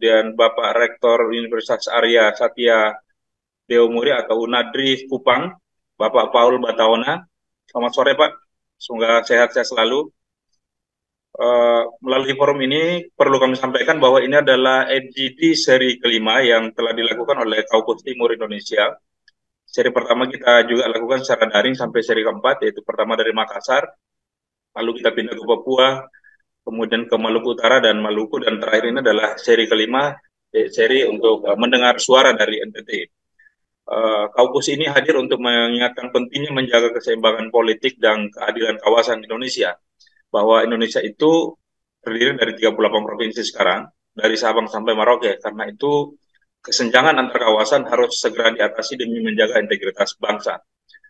kemudian Bapak Rektor Universitas Arya Satya Deomuri atau Unadri Kupang, Bapak Paul Bataona. Selamat sore Pak, semoga sehat-sehat selalu. Melalui forum ini perlu kami sampaikan bahwa ini adalah EDD seri kelima yang telah dilakukan oleh Kaukus Timur Indonesia. Seri pertama kita juga lakukan secara daring sampai seri keempat, yaitu pertama dari Makassar, lalu kita pindah ke Papua, kemudian ke Maluku Utara dan Maluku, dan terakhir ini adalah seri kelima, seri untuk mendengar suara dari NTT. Kaukus ini hadir untuk mengingatkan pentingnya menjaga keseimbangan politik dan keadilan kawasan Indonesia, bahwa Indonesia itu terdiri dari 38 provinsi sekarang, dari Sabang sampai Merauke. Karena itu kesenjangan antar kawasan harus segera diatasi demi menjaga integritas bangsa.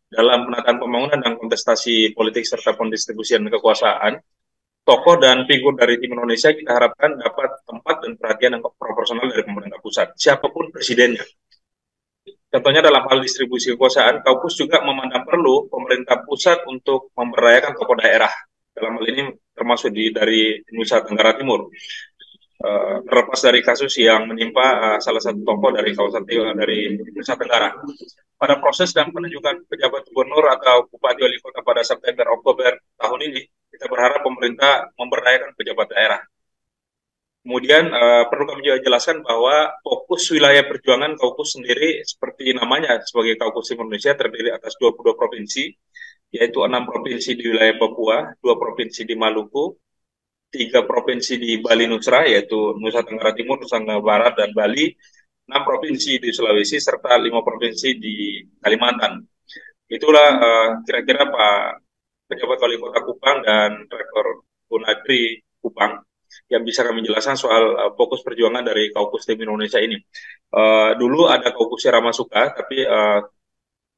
Dalam penataan pembangunan dan kontestasi politik serta pendistribusian kekuasaan, tokoh dan figur dari tim Indonesia kita harapkan dapat tempat dan perhatian yang proporsional dari pemerintah pusat, siapapun presidennya. Contohnya dalam hal distribusi kekuasaan, Kaukus juga memandang perlu pemerintah pusat untuk memberdayakan tokoh daerah. Dalam hal ini termasuk dari Nusa Tenggara Timur. Terlepas dari kasus yang menimpa salah satu tokoh dari kawasan dari Nusa Tenggara. Pada proses dan penunjukan pejabat gubernur atau bupati wali kota pada September-Oktober tahun ini, kita berharap pemerintah memberdayakan pejabat daerah. Kemudian perlu kami juga jelaskan bahwa fokus wilayah perjuangan Kaukus sendiri seperti namanya sebagai Kaukus Indonesia terdiri atas 22 provinsi, yaitu 6 provinsi di wilayah Papua, 2 provinsi di Maluku, 3 provinsi di Bali Nusra, yaitu Nusa Tenggara Timur, Nusa Tenggara Barat, dan Bali, 6 provinsi di Sulawesi, serta 5 provinsi di Kalimantan. Itulah kira-kira Pak Pejabat Wali Kota Kupang dan Rektor Unadri Kupang yang bisa kami jelaskan soal fokus perjuangan dari Kaukus Tim Indonesia ini. Dulu ada Kaukus Ramasuka, tapi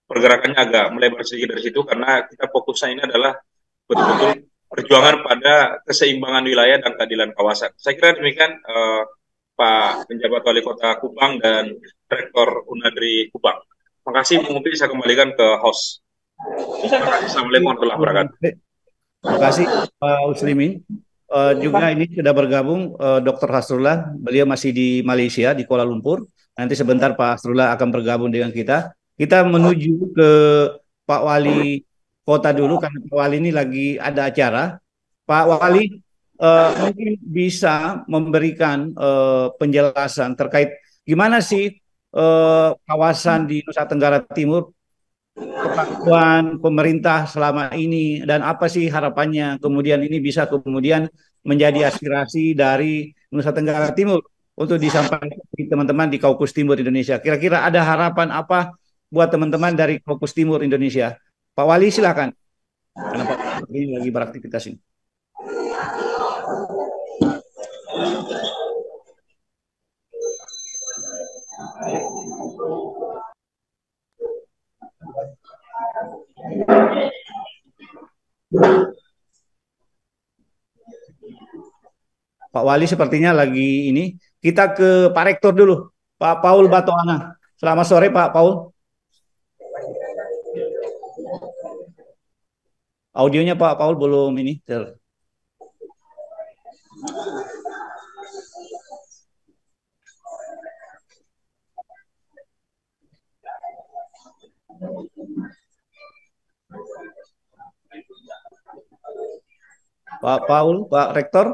pergerakannya agak melebar sedikit dari situ karena kita fokusnya ini adalah betul-betul perjuangan pada keseimbangan wilayah dan keadilan kawasan. Saya kira demikian Pak Penjabat Wali Kota Kupang dan Rektor Unadri Kupang. Terima kasih, mungkin saya kembalikan ke host. Assalamualaikum warahmatullahi wabarakatuh. Terima kasih Pak Uslimin. Juga ini sudah bergabung Dr. Hasrullah, beliau masih di Malaysia, di Kuala Lumpur. Nanti sebentar Pak Hasrullah akan bergabung dengan kita. Kita menuju ke Pak Wali Kota dulu, karena Pak Wali ini lagi ada acara. Pak Wali, mungkin bisa memberikan penjelasan terkait gimana sih kawasan di Nusa Tenggara Timur, kemampuan pemerintah selama ini, dan apa sih harapannya kemudian ini bisa kemudian menjadi aspirasi dari Nusa Tenggara Timur untuk disampaikan ke teman-teman di Kaukus Timur Indonesia. Kira-kira ada harapan apa buat teman-teman dari Kaukus Timur Indonesia? Pak Wali silakan. Karena Pak Wali ini lagi beraktivitas ini. Pak Wali sepertinya lagi ini. Kita ke Pak Rektor dulu, Pak Paul Batoana. Selamat sore Pak Paul. Audionya Pak Paul belum ini. Pak Paul, Pak Rektor.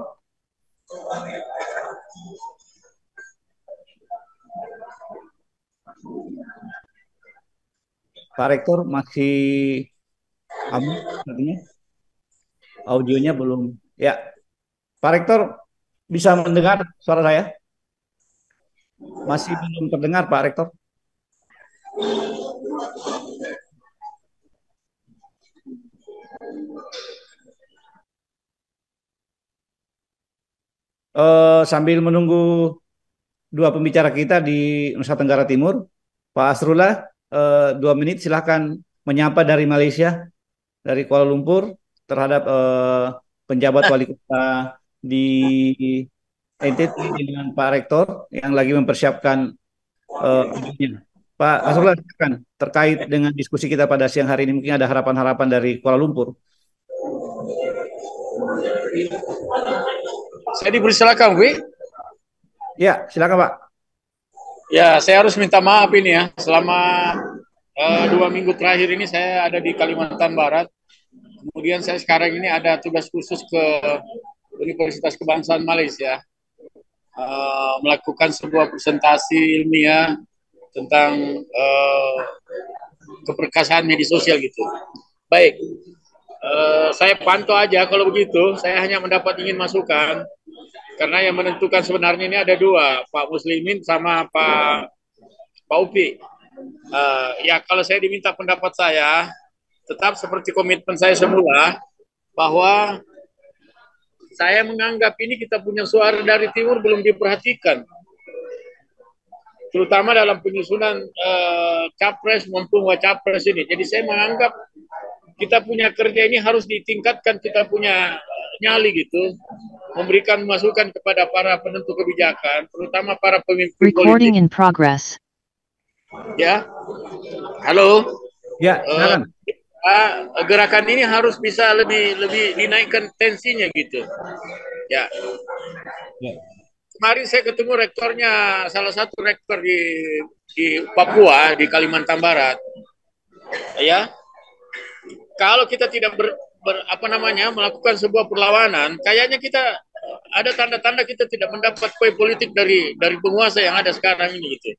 Pak Rektor masih aman sepertinya. Audionya belum. Ya, Pak Rektor bisa mendengar suara saya? Masih belum terdengar Pak Rektor. Sambil menunggu dua pembicara kita di Nusa Tenggara Timur, Pak Asrullah, 2 menit silahkan menyapa dari Malaysia, dari Kuala Lumpur, terhadap penjabat wali kota di NTT dengan Pak Rektor yang lagi mempersiapkan videonya. Pak Asrullah, silakan terkait dengan diskusi kita pada siang hari ini, mungkin ada harapan-harapan dari Kuala Lumpur. Saya dipersilakan, Wi. Ya, silakan Pak. Ya, saya harus minta maaf ini ya. Selama 2 minggu terakhir ini saya ada di Kalimantan Barat. Kemudian saya sekarang ini ada tugas khusus ke Universitas Kebangsaan Malaysia, melakukan sebuah presentasi ilmiah tentang keperkasaan media sosial gitu. Baik, saya pantau aja kalau begitu. Saya hanya ingin masukan karena yang menentukan sebenarnya ini ada dua, Pak Muslimin sama Pak Upi. Ya kalau saya diminta pendapat saya, tetap seperti komitmen saya semula bahwa saya menganggap ini kita punya suara dari timur belum diperhatikan, terutama dalam penyusunan capres maupun wacapres ini. Jadi saya menganggap kita punya kerja ini harus ditingkatkan, kita punya nyali gitu, memberikan masukan kepada para penentu kebijakan, terutama para pemimpin Recording politik. in progress. Ya, halo. Ya, silakan. Gerakan ini harus bisa lebih dinaikkan tensinya gitu. Ya. Kemarin saya ketemu rektornya, salah satu rektor di Papua, di Kalimantan Barat. Ya, kalau kita tidak melakukan sebuah perlawanan, kayaknya kita ada tanda-tanda kita tidak mendapat kue politik dari penguasa yang ada sekarang ini gitu.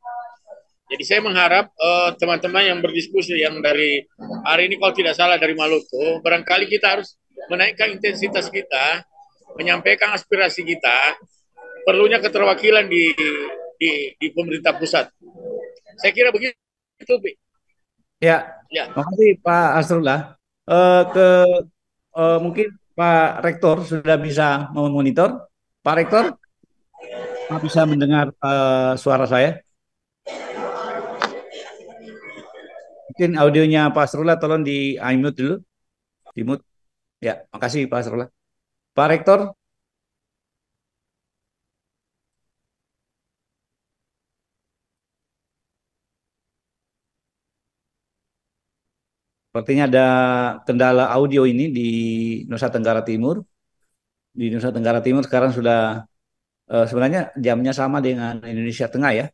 Jadi saya mengharap teman-teman yang berdiskusi yang dari hari ini kalau tidak salah dari Maluku, barangkali kita harus menaikkan intensitas kita, menyampaikan aspirasi kita, perlunya keterwakilan di pemerintah pusat. Saya kira begitu, Bi. Ya, Ya. makasih Pak Asrullah. Mungkin Pak Rektor sudah bisa memonitor. Pak Rektor, bisa mendengar suara saya? Mungkin audionya Pak Asrullah tolong di unmute dulu. Di mute. Ya, makasih Pak Asrullah. Pak Rektor. Sepertinya ada kendala audio ini di Nusa Tenggara Timur. Di Nusa Tenggara Timur sekarang sudah sebenarnya jamnya sama dengan Indonesia Tengah ya.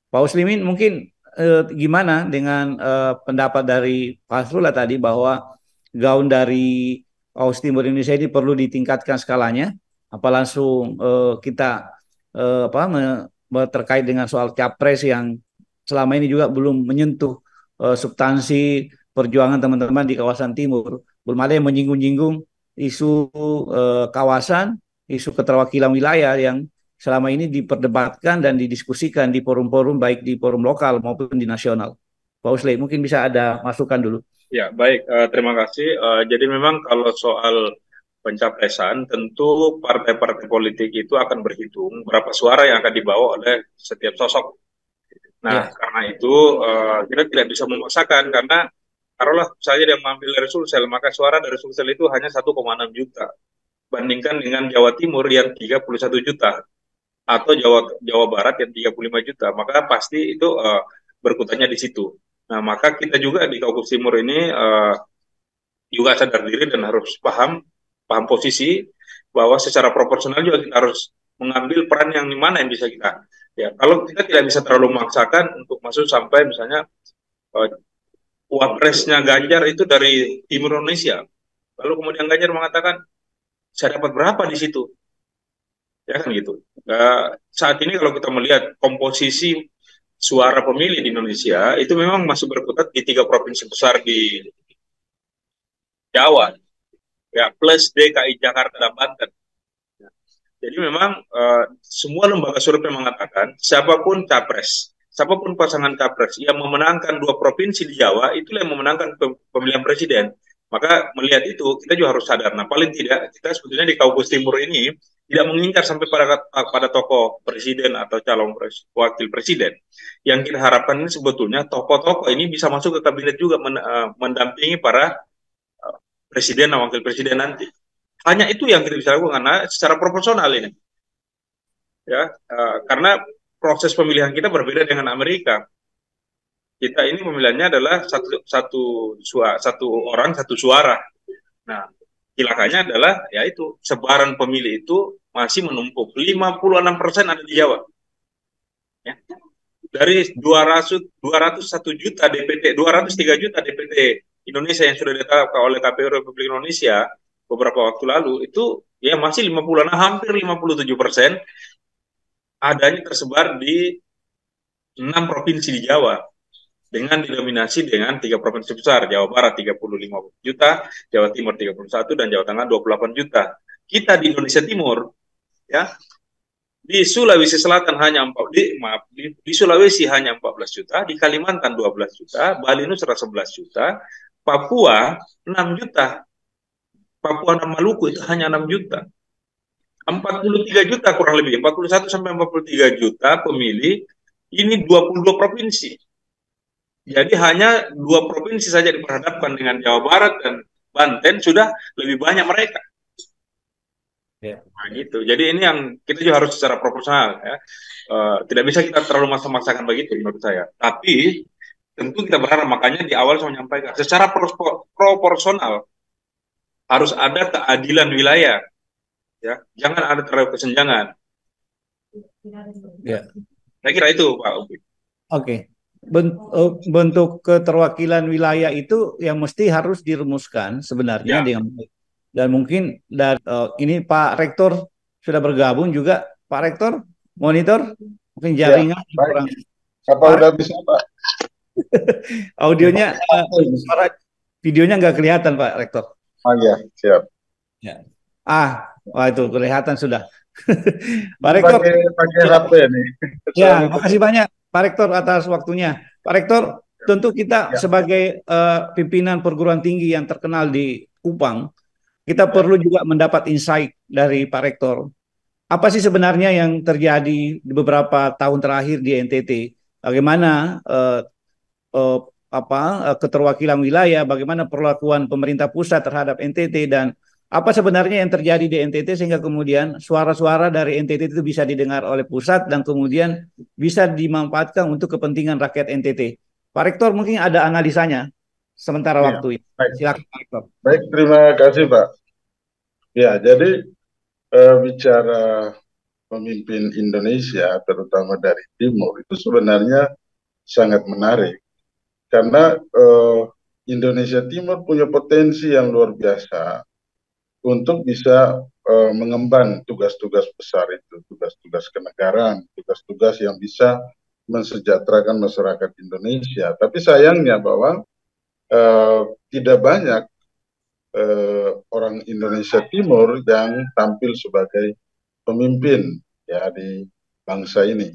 Pak Uslimin mungkin gimana dengan pendapat dari Pak Asrullah tadi bahwa gaun dari Paus Timur Indonesia ini perlu ditingkatkan skalanya, apa langsung kita terkait dengan soal capres yang selama ini juga belum menyentuh substansi perjuangan teman-teman di kawasan timur, belum ada yang menyinggung-nyinggung isu kawasan, isu keterwakilan wilayah yang selama ini diperdebatkan dan didiskusikan di forum-forum baik di forum lokal maupun di nasional. Pak Usle, mungkin bisa ada masukan dulu. Ya, baik. Terima kasih. Jadi memang kalau soal pencapresan, tentu partai-partai politik itu akan berhitung berapa suara yang akan dibawa oleh setiap sosok. Nah, karena itu kita tidak bisa memaksakan, karena taruhlah saya yang mengambil dari Sulsel, maka suara dari Sulsel itu hanya 1,6 juta. Bandingkan dengan Jawa Timur yang 31 juta. Atau Jawa Barat yang 35 juta, maka pasti itu berkutatnya di situ. Nah, maka kita juga di Kaukus Timur ini juga sadar diri dan harus paham posisi bahwa secara proporsional juga kita harus mengambil peran yang mana yang bisa kita. Ya, kalau kita tidak bisa terlalu memaksakan untuk masuk sampai misalnya wapresnya Ganjar itu dari Timur Indonesia, lalu kemudian Ganjar mengatakan saya dapat berapa di situ, ya kan gitu. Saat ini kalau kita melihat komposisi suara pemilih di Indonesia itu memang masih berkutat di 3 provinsi besar di Jawa, ya, plus DKI Jakarta dan Banten. Jadi memang semua lembaga survei mengatakan siapapun capres, siapapun pasangan capres yang memenangkan 2 provinsi di Jawa, itulah yang memenangkan pemilihan presiden. Maka melihat itu kita juga harus sadar. Nah, paling tidak kita sebetulnya di Kaukus Timur ini tidak mengincar sampai pada tokoh presiden atau calon wakil presiden. Yang kita harapkan ini sebetulnya tokoh-tokoh ini bisa masuk ke kabinet juga mendampingi para presiden dan wakil presiden nanti. Hanya itu yang kita bisa lakukan karena secara proporsional ini. Ya, karena proses pemilihan kita berbeda dengan Amerika. Kita ini pemilihannya adalah satu orang satu suara. Nah, silakannya adalah yaitu sebaran pemilih itu masih menumpuk. 56% ada di Jawa. Ya. Dari 201 juta DPT, 203 juta DPT Indonesia yang sudah ditetapkan oleh KPU Republik Indonesia beberapa waktu lalu, itu ya masih 50, hampir 57% adanya tersebar di 6 provinsi di Jawa, dengan didominasi dengan 3 provinsi besar, Jawa Barat 35 juta, Jawa Timur 31, dan Jawa Tengah 28 juta. Kita di Indonesia Timur, ya, di Sulawesi Selatan hanya di Sulawesi hanya 14 juta, di Kalimantan 12 juta, Bali Nusa 11 juta, Papua 6 juta, Papua dan Maluku itu hanya 6 juta. 43 juta kurang lebih, 41 sampai 43 juta pemilih, ini 22 provinsi. Jadi hanya 2 provinsi saja diperhadapkan dengan Jawa Barat dan Banten, sudah lebih banyak mereka. Ya. Nah, gitu. Jadi ini yang kita juga harus secara proporsional, ya. Tidak bisa kita terlalu maksa-maksakan begitu menurut saya. Tapi tentu kita berharap, makanya di awal saya menyampaikan secara proporsional harus ada keadilan wilayah, ya. Jangan ada terlalu kesenjangan. Ya. Saya kira itu, Pak Upi. Oke. Bentuk keterwakilan wilayah itu yang mesti harus dirumuskan sebenarnya Ya. dengan baik. Dan mungkin ini Pak Rektor sudah bergabung juga. Pak Rektor, monitor, mungkin jaringan ya, kurang. Apa udah bisa, Pak? Audionya, suara videonya nggak kelihatan, Pak Rektor. Oh iya, siap. Ya. Wah itu kelihatan sudah. Pak Rektor. Pakai HP nih. Ya, makasih banyak Pak Rektor atas waktunya. Pak Rektor, tentu kita sebagai pimpinan perguruan tinggi yang terkenal di Kupang, kita perlu juga mendapat insight dari Pak Rektor. Apa sih sebenarnya yang terjadi di beberapa tahun terakhir di NTT? Bagaimana keterwakilan wilayah, bagaimana perlakuan pemerintah pusat terhadap NTT, dan apa sebenarnya yang terjadi di NTT sehingga kemudian suara-suara dari NTT itu bisa didengar oleh pusat dan kemudian bisa dimanfaatkan untuk kepentingan rakyat NTT. Pak Rektor mungkin ada analisanya sementara waktu ini. Silakan Pak Rektor. Baik, terima kasih Pak. Ya, jadi bicara pemimpin Indonesia, terutama dari timur, itu sebenarnya sangat menarik. Karena Indonesia Timur punya potensi yang luar biasa untuk bisa mengemban tugas-tugas besar itu, tugas-tugas kenegaraan, tugas-tugas yang bisa mensejahterakan masyarakat Indonesia. Tapi sayangnya bahwa tidak banyak orang Indonesia Timur yang tampil sebagai pemimpin ya di bangsa ini,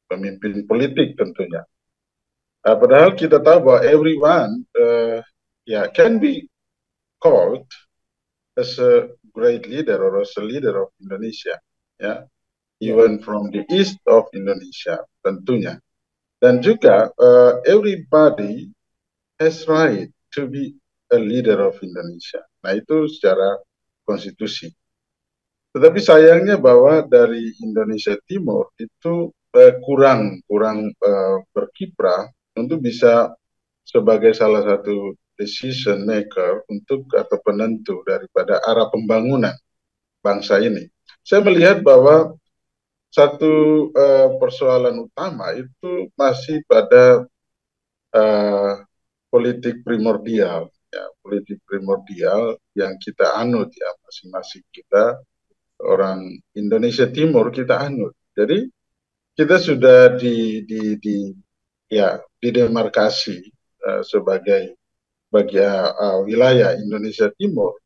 pemimpin politik tentunya. Padahal kita tahu bahwa everyone can be called as a great leader or as a leader of Indonesia, ya, even from the east of Indonesia tentunya. Dan juga everybody has right to be a leader of Indonesia. Nah itu secara konstitusi. Tetapi sayangnya bahwa dari Indonesia Timur itu kurang berkiprah untuk bisa sebagai salah satu decision maker untuk atau penentu daripada arah pembangunan bangsa ini. Saya melihat bahwa satu persoalan utama itu masih pada politik primordial, ya, politik primordial yang kita anut ya, masing-masing kita orang Indonesia Timur kita anut. Jadi kita sudah didemarkasi sebagai bagian wilayah Indonesia Timur,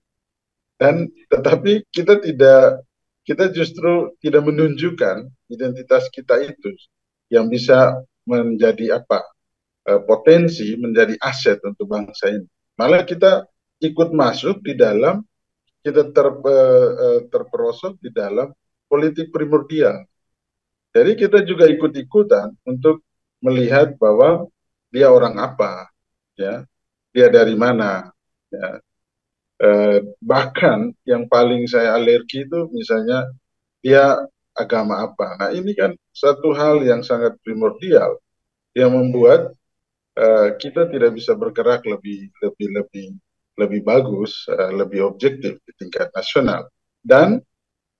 dan tetapi kita justru tidak menunjukkan identitas kita itu yang bisa menjadi potensi menjadi aset untuk bangsa ini. Malah kita ikut masuk di dalam, kita terperosok di dalam politik primordial. Jadi kita juga ikut-ikutan untuk melihat bahwa dia orang apa, ya, dia dari mana, ya. Bahkan yang paling saya alergi itu misalnya dia agama apa. Nah ini kan satu hal yang sangat primordial yang membuat kita tidak bisa bergerak lebih bagus, lebih objektif di tingkat nasional. Dan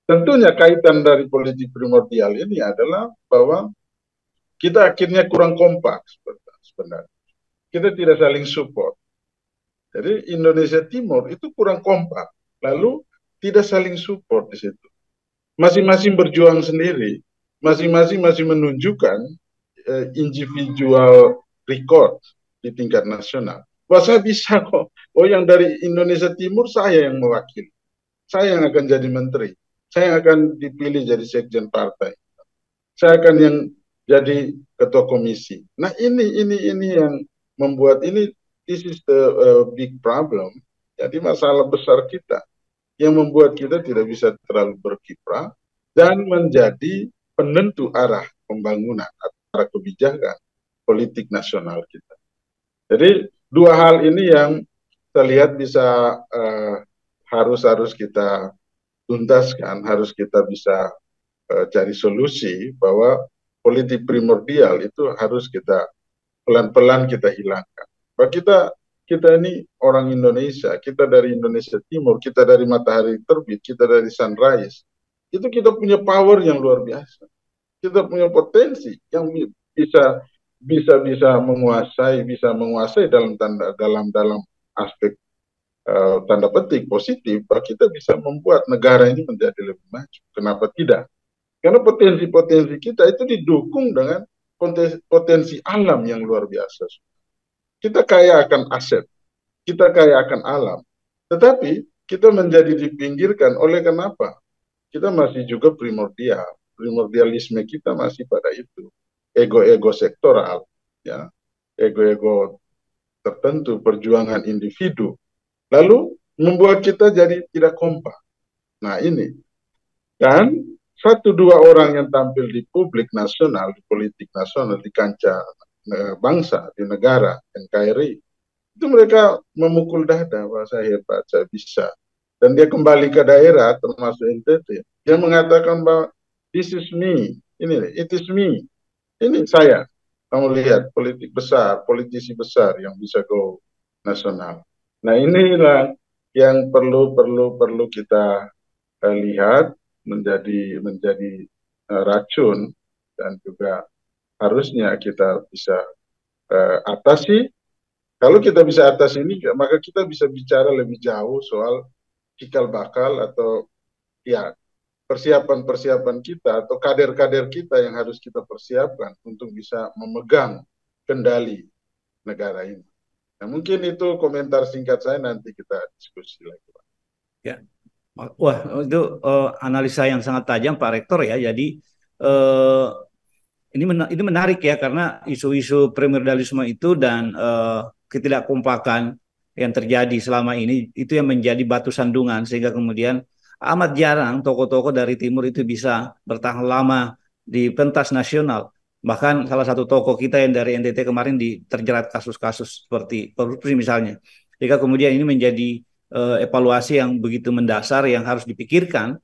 Tentunya kaitan dari politik primordial ini adalah bahwa kita akhirnya kurang kompak sebenarnya. Kita tidak saling support. Jadi Indonesia Timur itu kurang kompak, lalu tidak saling support di situ. Masing-masing berjuang sendiri, masing-masing masih menunjukkan individual record di tingkat nasional. Wah, saya bisa kok. Oh, yang dari Indonesia Timur saya yang mewakili. Saya yang akan jadi menteri. Saya akan dipilih jadi sekjen partai. Saya akan yang jadi ketua komisi. Nah, ini yang membuat ini, this is the big problem. Jadi masalah besar kita yang membuat kita tidak bisa terlalu berkiprah dan menjadi penentu arah pembangunan, arah kebijakan politik nasional kita. Jadi dua hal ini yang saya lihat bisa harus kita tuntaskan, harus kita bisa cari solusi bahwa politik primordial itu harus kita pelan-pelan kita hilangkan. Bahwa kita ini orang Indonesia, kita dari Indonesia Timur, kita dari matahari terbit, kita dari sunrise, itu kita punya power yang luar biasa. Kita punya potensi yang bisa menguasai dalam aspek tanda petik positif, bahwa kita bisa membuat negara ini menjadi lebih maju. Kenapa tidak? Karena potensi-potensi kita itu didukung dengan potensi alam yang luar biasa. Kita kaya akan aset, kita kaya akan alam, tetapi kita menjadi dipinggirkan oleh kenapa? Kita masih juga primordial, primordialisme kita masih pada itu, ego-ego sektoral, ya, ego-ego tertentu, perjuangan individu, lalu membuat kita jadi tidak kompak. Nah ini, dan satu dua orang yang tampil di publik nasional, di politik nasional, di kancah bangsa, di negara, NKRI, itu mereka memukul dada bahwa saya hebat, saya bisa. Dan dia kembali ke daerah, termasuk NTT. Dia mengatakan bahwa this is me, ini, it is me, ini saya. Kamu lihat politik besar, politisi besar yang bisa go nasional. Nah inilah yang perlu kita lihat menjadi racun, dan juga harusnya kita bisa atasi. Kalau kita bisa atas ini, maka kita bisa bicara lebih jauh soal cikal bakal atau ya persiapan-persiapan kita atau kader-kader kita yang harus kita persiapkan untuk bisa memegang kendali negara ini. Nah, mungkin itu komentar singkat saya, nanti kita diskusi lagi, Pak. Ya. Wah, itu analisa yang sangat tajam Pak Rektor ya. Jadi uh, ini menarik ya, karena isu-isu primordialisme itu dan ketidakkompakan yang terjadi selama ini itu yang menjadi batu sandungan, sehingga kemudian amat jarang tokoh-tokoh dari timur itu bisa bertahan lama di pentas nasional. Bahkan salah satu tokoh kita yang dari NTT kemarin terjerat kasus-kasus seperti korupsi misalnya. Jika kemudian ini menjadi evaluasi yang begitu mendasar yang harus dipikirkan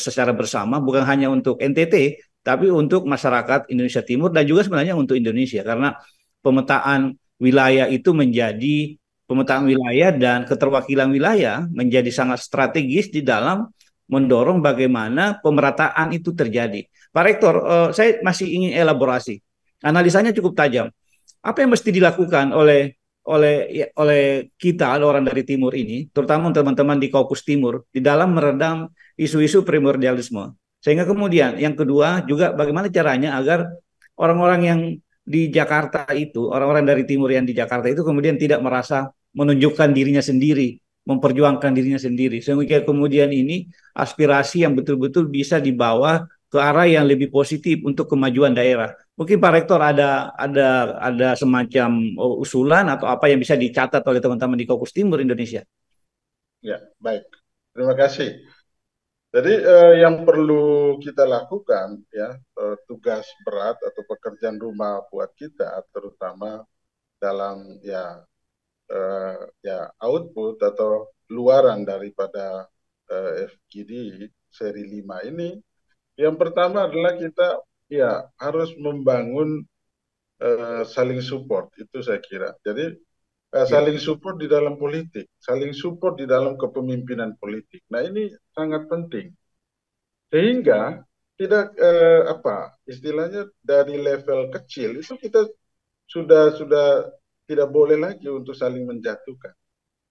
secara bersama, bukan hanya untuk NTT tapi untuk masyarakat Indonesia Timur dan juga sebenarnya untuk Indonesia, karena pemetaan wilayah itu menjadi pemetaan wilayah dan keterwakilan wilayah menjadi sangat strategis di dalam mendorong bagaimana pemerataan itu terjadi. Pak Rektor, saya masih ingin elaborasi. Analisanya cukup tajam. Apa yang mesti dilakukan oleh kita, orang dari Timur ini, terutama teman-teman di Kaukus Timur, di dalam meredam isu-isu primordialisme? Sehingga kemudian yang kedua juga bagaimana caranya agar orang-orang yang di Jakarta itu, orang-orang dari timur yang di Jakarta itu kemudian tidak merasa menunjukkan dirinya sendiri, memperjuangkan dirinya sendiri. Sehingga kemudian ini aspirasi yang betul-betul bisa dibawa ke arah yang lebih positif untuk kemajuan daerah. Mungkin Pak Rektor ada semacam usulan atau apa yang bisa dicatat oleh teman-teman di Kaukus Timur Indonesia. Ya, baik. Terima kasih. Jadi yang perlu kita lakukan ya, tugas berat atau pekerjaan rumah buat kita, terutama dalam ya output atau luaran daripada FGD seri 5 ini. Yang pertama adalah kita ya harus membangun saling support, itu saya kira. Jadi saling support di dalam politik, saling support di dalam kepemimpinan politik. Nah ini sangat penting. Sehingga tidak apa istilahnya dari level kecil itu kita sudah tidak boleh lagi untuk saling menjatuhkan,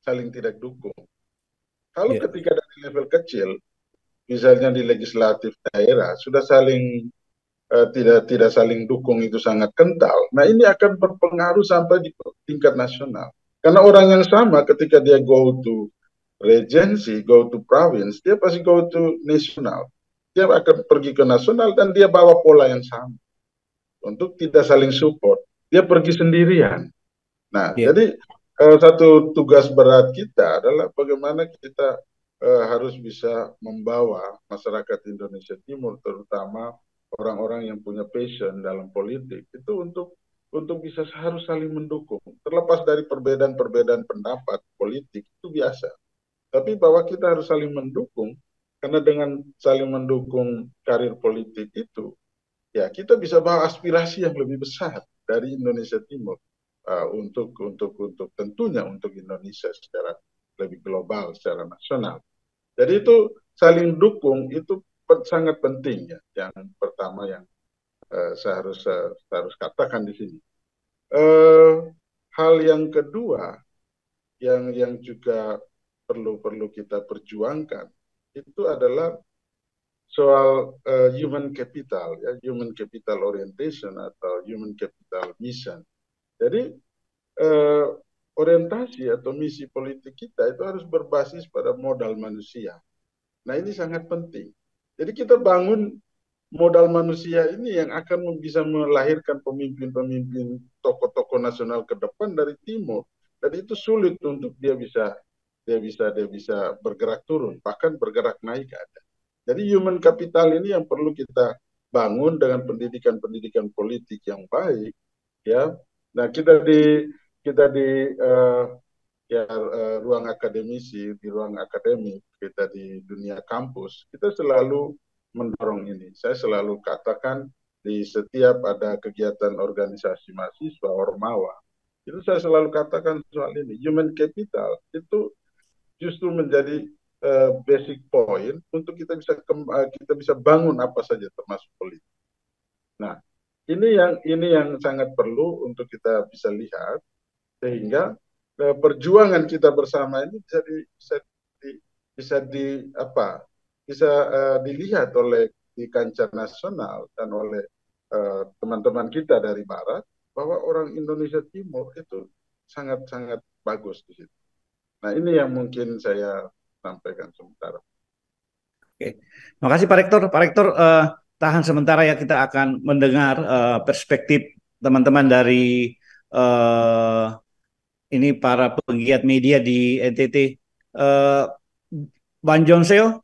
saling tidak dukung. Kalau Ya, ketika dari level kecil, misalnya di legislatif daerah sudah saling tidak saling dukung itu sangat kental. Nah ini akan berpengaruh sampai di tingkat nasional. Karena orang yang sama ketika dia go to regency, go to province, dia pasti go to nasional. Dia akan pergi ke nasional dan dia bawa pola yang sama untuk tidak saling support. Dia pergi sendirian. Nah, ya, jadi satu tugas berat kita adalah bagaimana kita harus bisa membawa masyarakat Indonesia Timur, terutama orang-orang yang punya passion dalam politik, itu untuk bisa harus saling mendukung. Terlepas dari perbedaan-perbedaan pendapat politik itu biasa, tapi bahwa kita harus saling mendukung, karena dengan saling mendukung karir politik itu, ya kita bisa bawa aspirasi yang lebih besar dari Indonesia Timur untuk tentunya untuk Indonesia secara lebih global, secara nasional. Jadi itu saling dukung itu sangat penting ya. Yang pertama yang saya harus katakan di sini. Hal yang kedua yang juga perlu kita perjuangkan itu adalah soal human capital ya, human capital orientation atau human capital mission. Jadi eh, orientasi atau misi politik kita itu harus berbasis pada modal manusia. Nah ini sangat penting. Jadi kita bangun modal manusia ini yang akan bisa melahirkan pemimpin-pemimpin tokoh-tokoh nasional ke depan dari timur. Dan itu sulit untuk dia bisa bergerak turun, bahkan bergerak naik ada. Jadi human capital ini yang perlu kita bangun dengan pendidikan-pendidikan politik yang baik, ya. Nah kita di ya ruang akademisi, di ruang akademik, kita di dunia kampus, kita selalu mendorong ini. Saya selalu katakan di setiap ada kegiatan organisasi mahasiswa, Ormawa, itu saya selalu katakan soal ini. Human capital itu justru menjadi basic point untuk kita bisa bangun apa saja termasuk politik. Nah, ini yang sangat perlu untuk kita bisa lihat sehingga perjuangan kita bersama ini bisa dilihat oleh di kancah nasional dan oleh teman-teman kita dari barat bahwa orang Indonesia Timur itu sangat-sangat bagus di situ. Nah, ini yang mungkin saya sampaikan sementara. oke. Terima kasih Pak Rektor. Pak Rektor, tahan sementara ya, kita akan mendengar perspektif teman-teman dari eh, ini para penggiat media di NTT. Eh, Bang Jonseo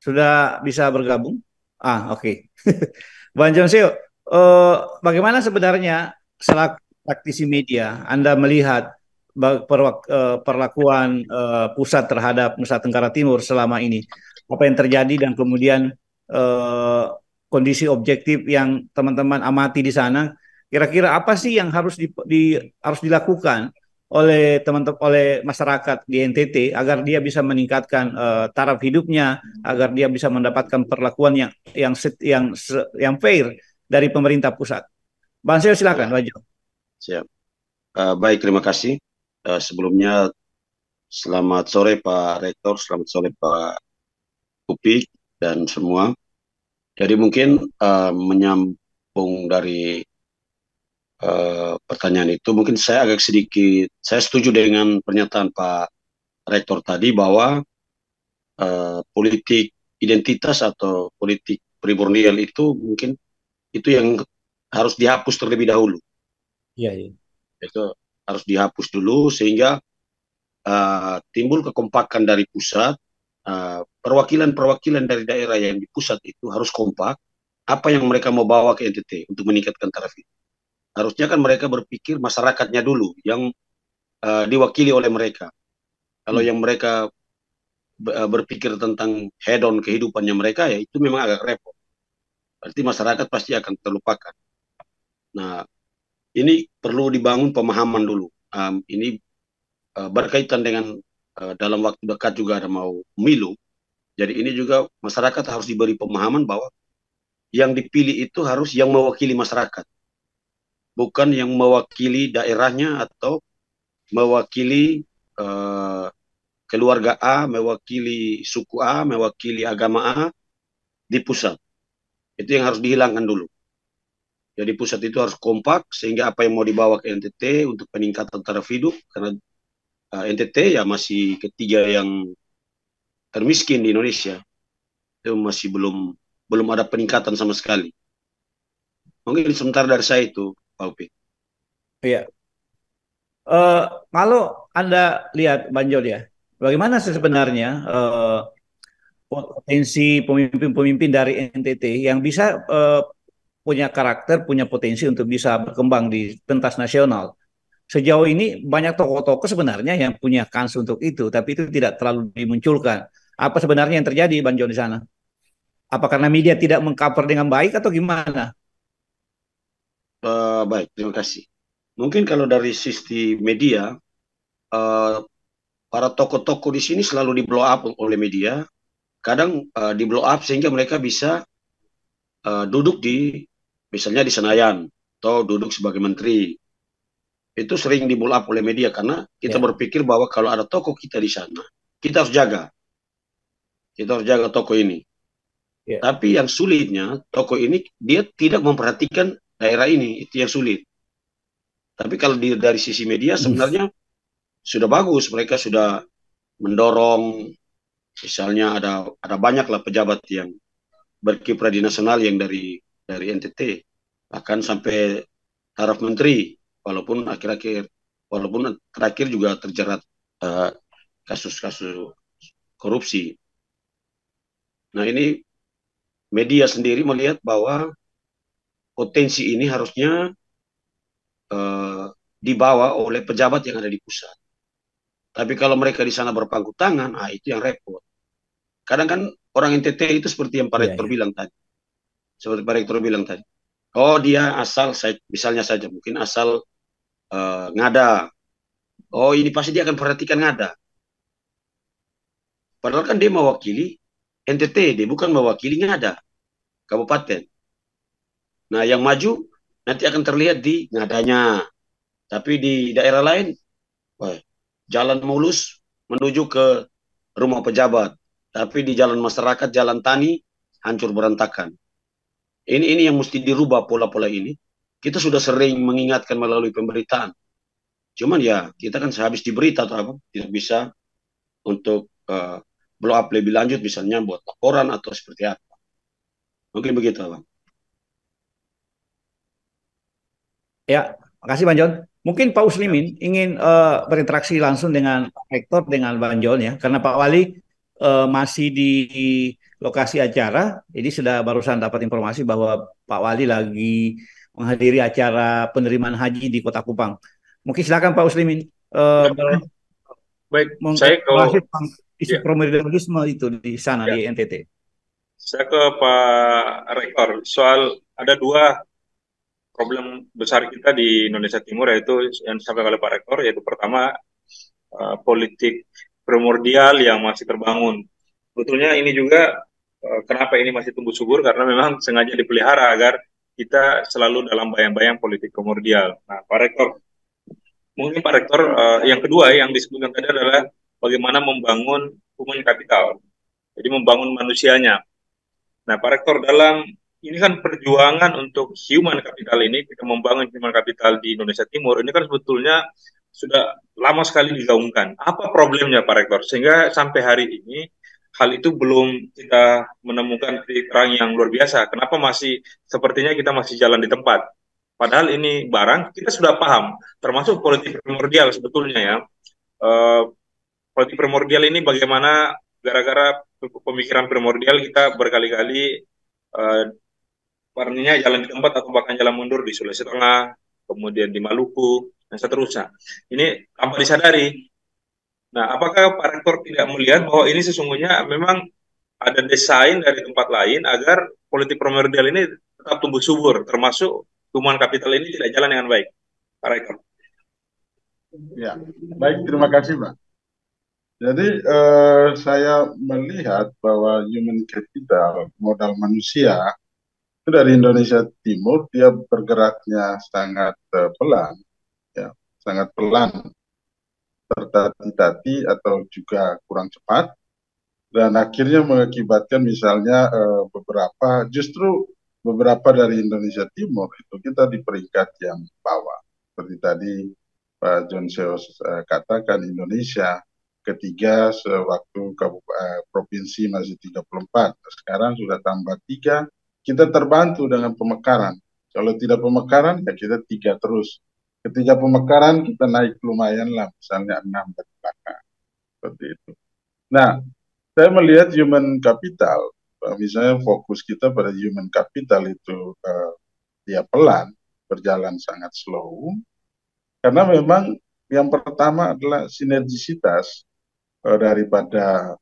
sudah bisa bergabung? Oke. Bang Jonseo, bagaimana sebenarnya selaku praktisi media Anda melihat perlakuan pusat terhadap Nusa Tenggara Timur selama ini? Apa yang terjadi dan kemudian eh, kondisi objektif yang teman-teman amati di sana, kira-kira apa sih yang harus dilakukan oleh teman-teman, oleh masyarakat di NTT agar dia bisa meningkatkan taraf hidupnya, agar dia bisa mendapatkan perlakuan yang fair dari pemerintah pusat. Bang Seo, Ya, silakan, Wajib. siap. Baik, terima kasih. Sebelumnya, selamat sore Pak Rektor, selamat sore Pak Upik, dan semua. Jadi mungkin menyambung dari pertanyaan itu, mungkin saya agak sedikit, saya setuju dengan pernyataan Pak Rektor tadi bahwa politik identitas atau politik primordial itu mungkin itu yang harus dihapus terlebih dahulu. Iya, iya. Itu harus dihapus dulu sehingga timbul kekompakan dari pusat, perwakilan-perwakilan dari daerah yang di pusat itu harus kompak, apa yang mereka mau bawa ke NTT untuk meningkatkan taraf itu. Harusnya kan mereka berpikir masyarakatnya dulu yang diwakili oleh mereka. Kalau yang mereka berpikir tentang head on kehidupannya mereka, ya itu memang agak repot. Berarti masyarakat pasti akan terlupakan. Nah, ini perlu dibangun pemahaman dulu. Ini berkaitan dengan dalam waktu dekat juga ada mau pemilu. Jadi ini juga masyarakat harus diberi pemahaman bahwa yang dipilih itu harus yang mewakili masyarakat, bukan yang mewakili daerahnya atau mewakili eh, keluarga A, mewakili suku A, mewakili agama A di pusat. Itu yang harus dihilangkan dulu. Jadi pusat itu harus kompak sehingga apa yang mau dibawa ke NTT untuk peningkatan taraf hidup, karena NTT ya masih ketiga yang termiskin di Indonesia, itu masih belum ada peningkatan sama sekali. Mungkin sebentar dari saya itu, Pak Upi. Iya. Kalau Anda lihat Bang Jol ya, bagaimana sih sebenarnya potensi pemimpin-pemimpin dari NTT yang bisa punya karakter, punya potensi untuk bisa berkembang di pentas nasional. Sejauh ini banyak tokoh-tokoh sebenarnya yang punya kans untuk itu, tapi itu tidak terlalu dimunculkan. Apa sebenarnya yang terjadi, Bang Jol, di sana? Apa karena media tidak mengcover dengan baik atau gimana? Baik, terima kasih. Mungkin kalau dari sisi media, uh, para tokoh-tokoh di sini selalu di blow up oleh media. Kadang di blow up sehingga mereka bisa duduk di, misalnya di Senayan, atau duduk sebagai menteri. Itu sering di blow up oleh media karena kita Ya, berpikir bahwa kalau ada tokoh kita di sana, kita harus jaga. Kita harus jaga tokoh ini. ya. Tapi yang sulitnya, tokoh ini dia tidak memperhatikan daerah ini, itu yang sulit. Tapi kalau dari sisi media sebenarnya sudah bagus, mereka sudah mendorong, misalnya ada banyak lah pejabat yang berkiprah di nasional yang dari NTT, bahkan sampai taraf menteri, walaupun terakhir juga terjerat eh, kasus-kasus korupsi. Nah ini media sendiri melihat bahwa potensi ini harusnya eh, dibawa oleh pejabat yang ada di pusat. Tapi kalau mereka di sana berpangku tangan, itu yang repot. Kadang kan orang NTT itu seperti yang Pak Iya, Rektor iya. bilang tadi. Seperti Pak Rektor bilang tadi. Oh dia asal, misalnya saja, mungkin asal ngada. Oh ini pasti dia akan perhatikan ngada. Padahal kan dia mewakili NTT, dia bukan mewakili ngada, kabupaten. Nah yang maju nanti akan terlihat di ngadanya. Tapi di daerah lain, wah, jalan mulus menuju ke rumah pejabat. Tapi di jalan masyarakat, jalan tani, hancur berantakan. Ini yang mesti dirubah pola-pola ini. Kita sudah sering mengingatkan melalui pemberitaan. Cuman ya kita kan sehabis di berita atau apa tidak bisa untuk blow up lebih lanjut, misalnya buat laporan atau seperti apa. Mungkin begitu, Bang. Ya, makasih Bang Jon. Mungkin Pak Ya. Uslimin ingin berinteraksi langsung dengan Pak Rektor, dengan Bang Jon ya, karena Pak Wali masih di lokasi acara, jadi sudah barusan dapat informasi bahwa Pak Wali lagi menghadiri acara penerimaan haji di Kota Kupang. Mungkin silakan Pak Uslimin Ya, baik. Saya ke mengelaborasi tentang isu ya, primordialisme itu di sana ya, di NTT. saya ke Pak Rektor. Soal ada dua problem besar kita di Indonesia Timur, yaitu yang disampaikan oleh Pak Rektor, yaitu pertama politik primordial yang masih terbangun. Sebetulnya ini juga kenapa ini masih tumbuh subur, karena memang sengaja dipelihara agar kita selalu dalam bayang-bayang politik primordial. Nah, Pak Rektor, mungkin Pak Rektor, yang kedua yang disebutkan tadi adalah bagaimana membangun human capital, jadi membangun manusianya. Nah, Pak Rektor, dalam ini kan perjuangan untuk human capital ini, kita membangun human capital di Indonesia Timur, ini kan sebetulnya sudah lama sekali digaungkan. Apa problemnya, Pak Rektor? Sehingga sampai hari ini, hal itu belum kita menemukan titik terang yang luar biasa. Kenapa masih, sepertinya kita masih jalan di tempat. Padahal ini barang, kita sudah paham, termasuk politik primordial sebetulnya ya. Eh, Politik primordial ini bagaimana gara-gara pemikiran primordial kita berkali-kali uh, warnanya jalan di tempat atau bahkan jalan mundur di Sulawesi Tengah, kemudian di Maluku, dan seterusnya. Ini tanpa disadari. Nah, apakah Pak Rektor tidak melihat bahwa ini sesungguhnya memang ada desain dari tempat lain agar politik primordial ini tetap tumbuh subur, termasuk human capital ini tidak jalan dengan baik, Pak Rektor? Ya, baik, terima kasih, Pak. Jadi saya melihat bahwa human capital, modal manusia, itu dari Indonesia Timur dia bergeraknya sangat pelan, ya, sangat pelan, tertati-tati atau juga kurang cepat, dan akhirnya mengakibatkan misalnya justru beberapa dari Indonesia Timur itu kita di peringkat yang bawah. Seperti tadi Pak John Seos katakan, Indonesia ketiga sewaktu provinsi masih 34, sekarang sudah tambah 3, kita terbantu dengan pemekaran. Kalau tidak pemekaran ya kita 3 terus. Ketika pemekaran kita naik lumayan lah, misalnya 6 dari belakang. Seperti itu. Nah, saya melihat human capital, misalnya fokus kita pada human capital itu dia pelan, berjalan sangat slow, karena memang yang pertama adalah sinergisitas daripada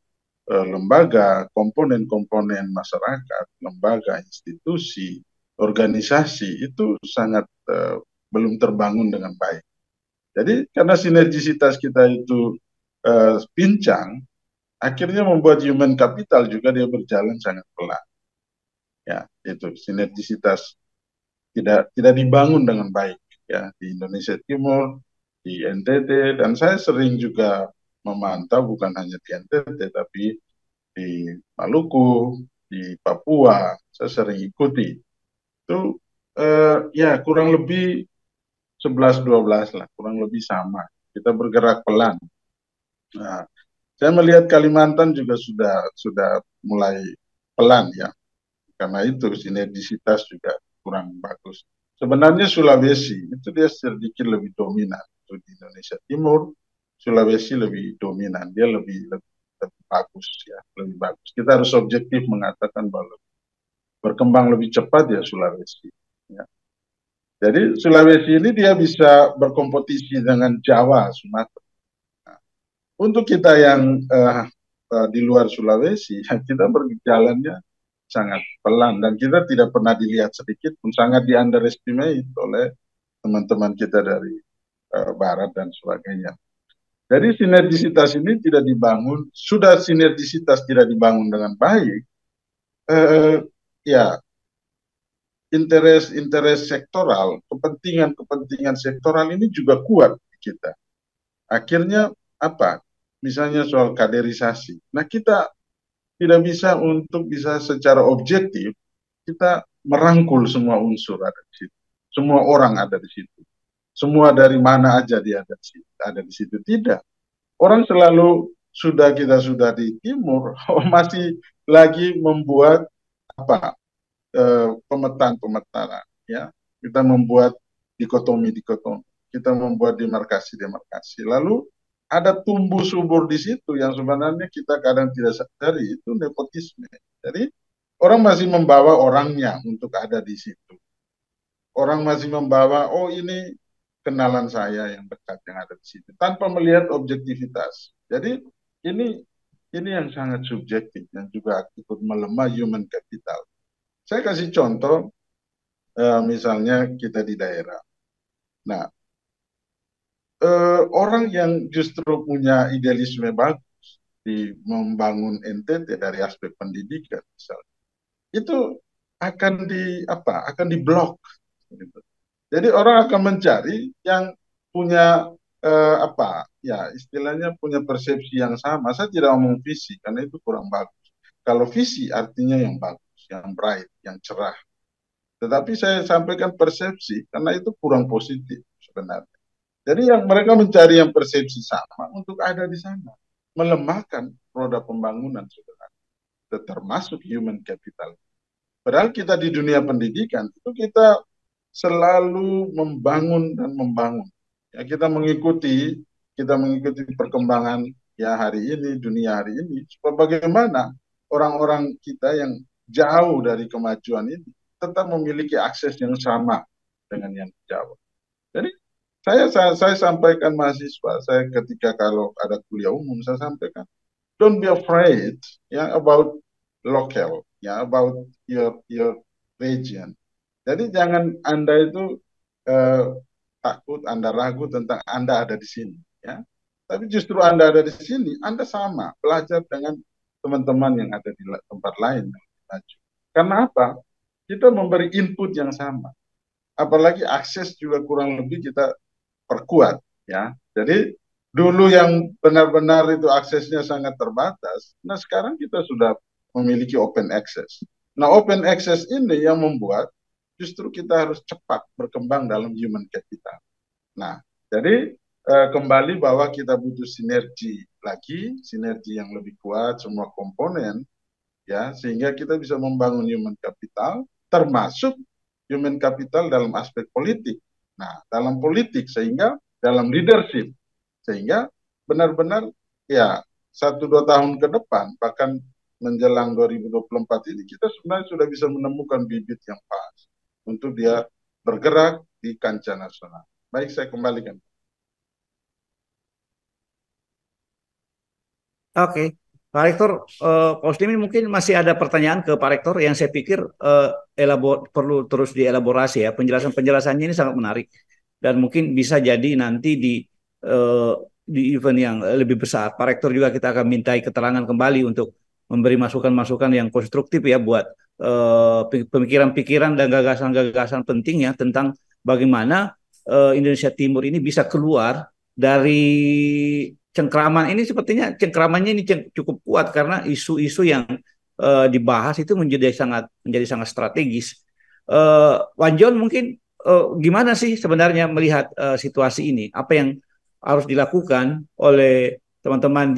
lembaga, komponen-komponen masyarakat, lembaga, institusi, organisasi itu sangat belum terbangun dengan baik. Jadi karena sinergisitas kita itu pincang, akhirnya membuat human capital juga dia berjalan sangat pelan. Ya, itu sinergisitas tidak dibangun dengan baik ya di Indonesia Timur, di NTT, dan saya sering juga memantau bukan hanya di NTT tapi di Maluku, di Papua, saya sering ikuti. Itu ya kurang lebih 11-12 lah, kurang lebih sama. Kita bergerak pelan. Nah, saya melihat Kalimantan juga sudah mulai pelan ya, karena itu sinergisitas juga kurang bagus. Sebenarnya Sulawesi itu dia sedikit lebih dominan. Itu di Indonesia Timur, Sulawesi lebih dominan, dia lebih bagus ya, lebih bagus. Kita harus objektif mengatakan bahwa berkembang lebih cepat ya Sulawesi. Ya. Jadi Sulawesi ini dia bisa berkompetisi dengan Jawa, Sumatera. Nah, untuk kita yang di luar Sulawesi, ya kita berjalannya sangat pelan dan kita tidak pernah dilihat sedikit pun, sangat di underestimate oleh teman-teman kita dari barat dan sebagainya. Jadi sinergisitas ini tidak dibangun, sudah sinergisitas tidak dibangun dengan baik, ya interes sektoral, kepentingan sektoral ini juga kuat di kita. Akhirnya apa? Misalnya soal kaderisasi. Nah, kita tidak bisa untuk bisa secara objektif kita merangkul semua unsur ada di situ. Semua orang ada di situ. Semua dari mana aja dia ada di situ. Tidak. Orang selalu kita sudah di timur, masih lagi membuat apa pemetaan ya. Kita membuat dikotomi, kita membuat demarkasi. Lalu ada tumbuh subur di situ yang sebenarnya kita kadang tidak sadari, itu nepotisme. Jadi orang masih membawa orangnya untuk ada di situ. Orang masih membawa, oh ini kenalan saya yang dekat yang ada di situ, tanpa melihat objektivitas. Jadi ini yang sangat subjektif yang juga ikut melemah human capital. Saya kasih contoh, misalnya kita di daerah. Nah, orang yang justru punya idealisme bagus di membangun NTT dari aspek pendidikan, misalnya, itu akan diblok. Gitu. Jadi orang akan mencari yang punya ya istilahnya punya persepsi yang sama. Saya tidak ngomong visi karena itu kurang bagus. Kalau visi artinya yang bagus, yang bright, yang cerah. Tetapi saya sampaikan persepsi karena itu kurang positif sebenarnya. Jadi yang mereka mencari yang persepsi sama untuk ada di sana, melemahkan roda pembangunan sebenarnya, termasuk human capital. Padahal kita di dunia pendidikan itu kita selalu membangun dan membangun. Ya, kita mengikuti perkembangan ya hari ini, dunia hari ini. Supaya bagaimana orang-orang kita yang jauh dari kemajuan ini tetap memiliki akses yang sama dengan yang jauh. Jadi saya sampaikan mahasiswa saya ketika kalau ada kuliah umum saya sampaikan, don't be afraid ya about local ya about your region. Jadi jangan Anda itu takut, Anda ragu tentang Anda ada di sini ya. Tapi justru Anda ada di sini, Anda sama, belajar dengan teman-teman yang ada di tempat lain yang lebih maju. Karena apa? Kita memberi input yang sama. Apalagi akses juga kurang lebih kita perkuat, ya. Jadi dulu yang benar-benar itu aksesnya sangat terbatas, nah sekarang kita sudah memiliki open access. Nah, open access ini yang membuat justru kita harus cepat berkembang dalam human capital. Nah, jadi kembali bahwa kita butuh sinergi lagi, sinergi yang lebih kuat semua komponen, ya, sehingga kita bisa membangun human capital, termasuk human capital dalam aspek politik. Nah, dalam politik sehingga dalam leadership, sehingga benar-benar ya 1-2 tahun ke depan, bahkan menjelang 2024 ini kita sebenarnya sudah bisa menemukan bibit yang pas untuk dia bergerak di kancah nasional. Baik, saya kembalikan. Oke, Pak Rektor, Pak Uslimin mungkin masih ada pertanyaan ke Pak Rektor yang saya pikir perlu terus dielaborasi ya. Penjelasannya ini sangat menarik dan mungkin bisa jadi nanti di event yang lebih besar, Pak Rektor juga kita akan mintai keterangan kembali untuk memberi masukan-masukan yang konstruktif ya buat pemikiran-pikiran dan gagasan-gagasan penting ya tentang bagaimana Indonesia Timur ini bisa keluar dari cengkraman ini. Sepertinya cengkramannya ini cukup kuat karena isu-isu yang dibahas itu menjadi sangat strategis. Wan John mungkin gimana sih sebenarnya melihat situasi ini? Apa yang harus dilakukan oleh teman-teman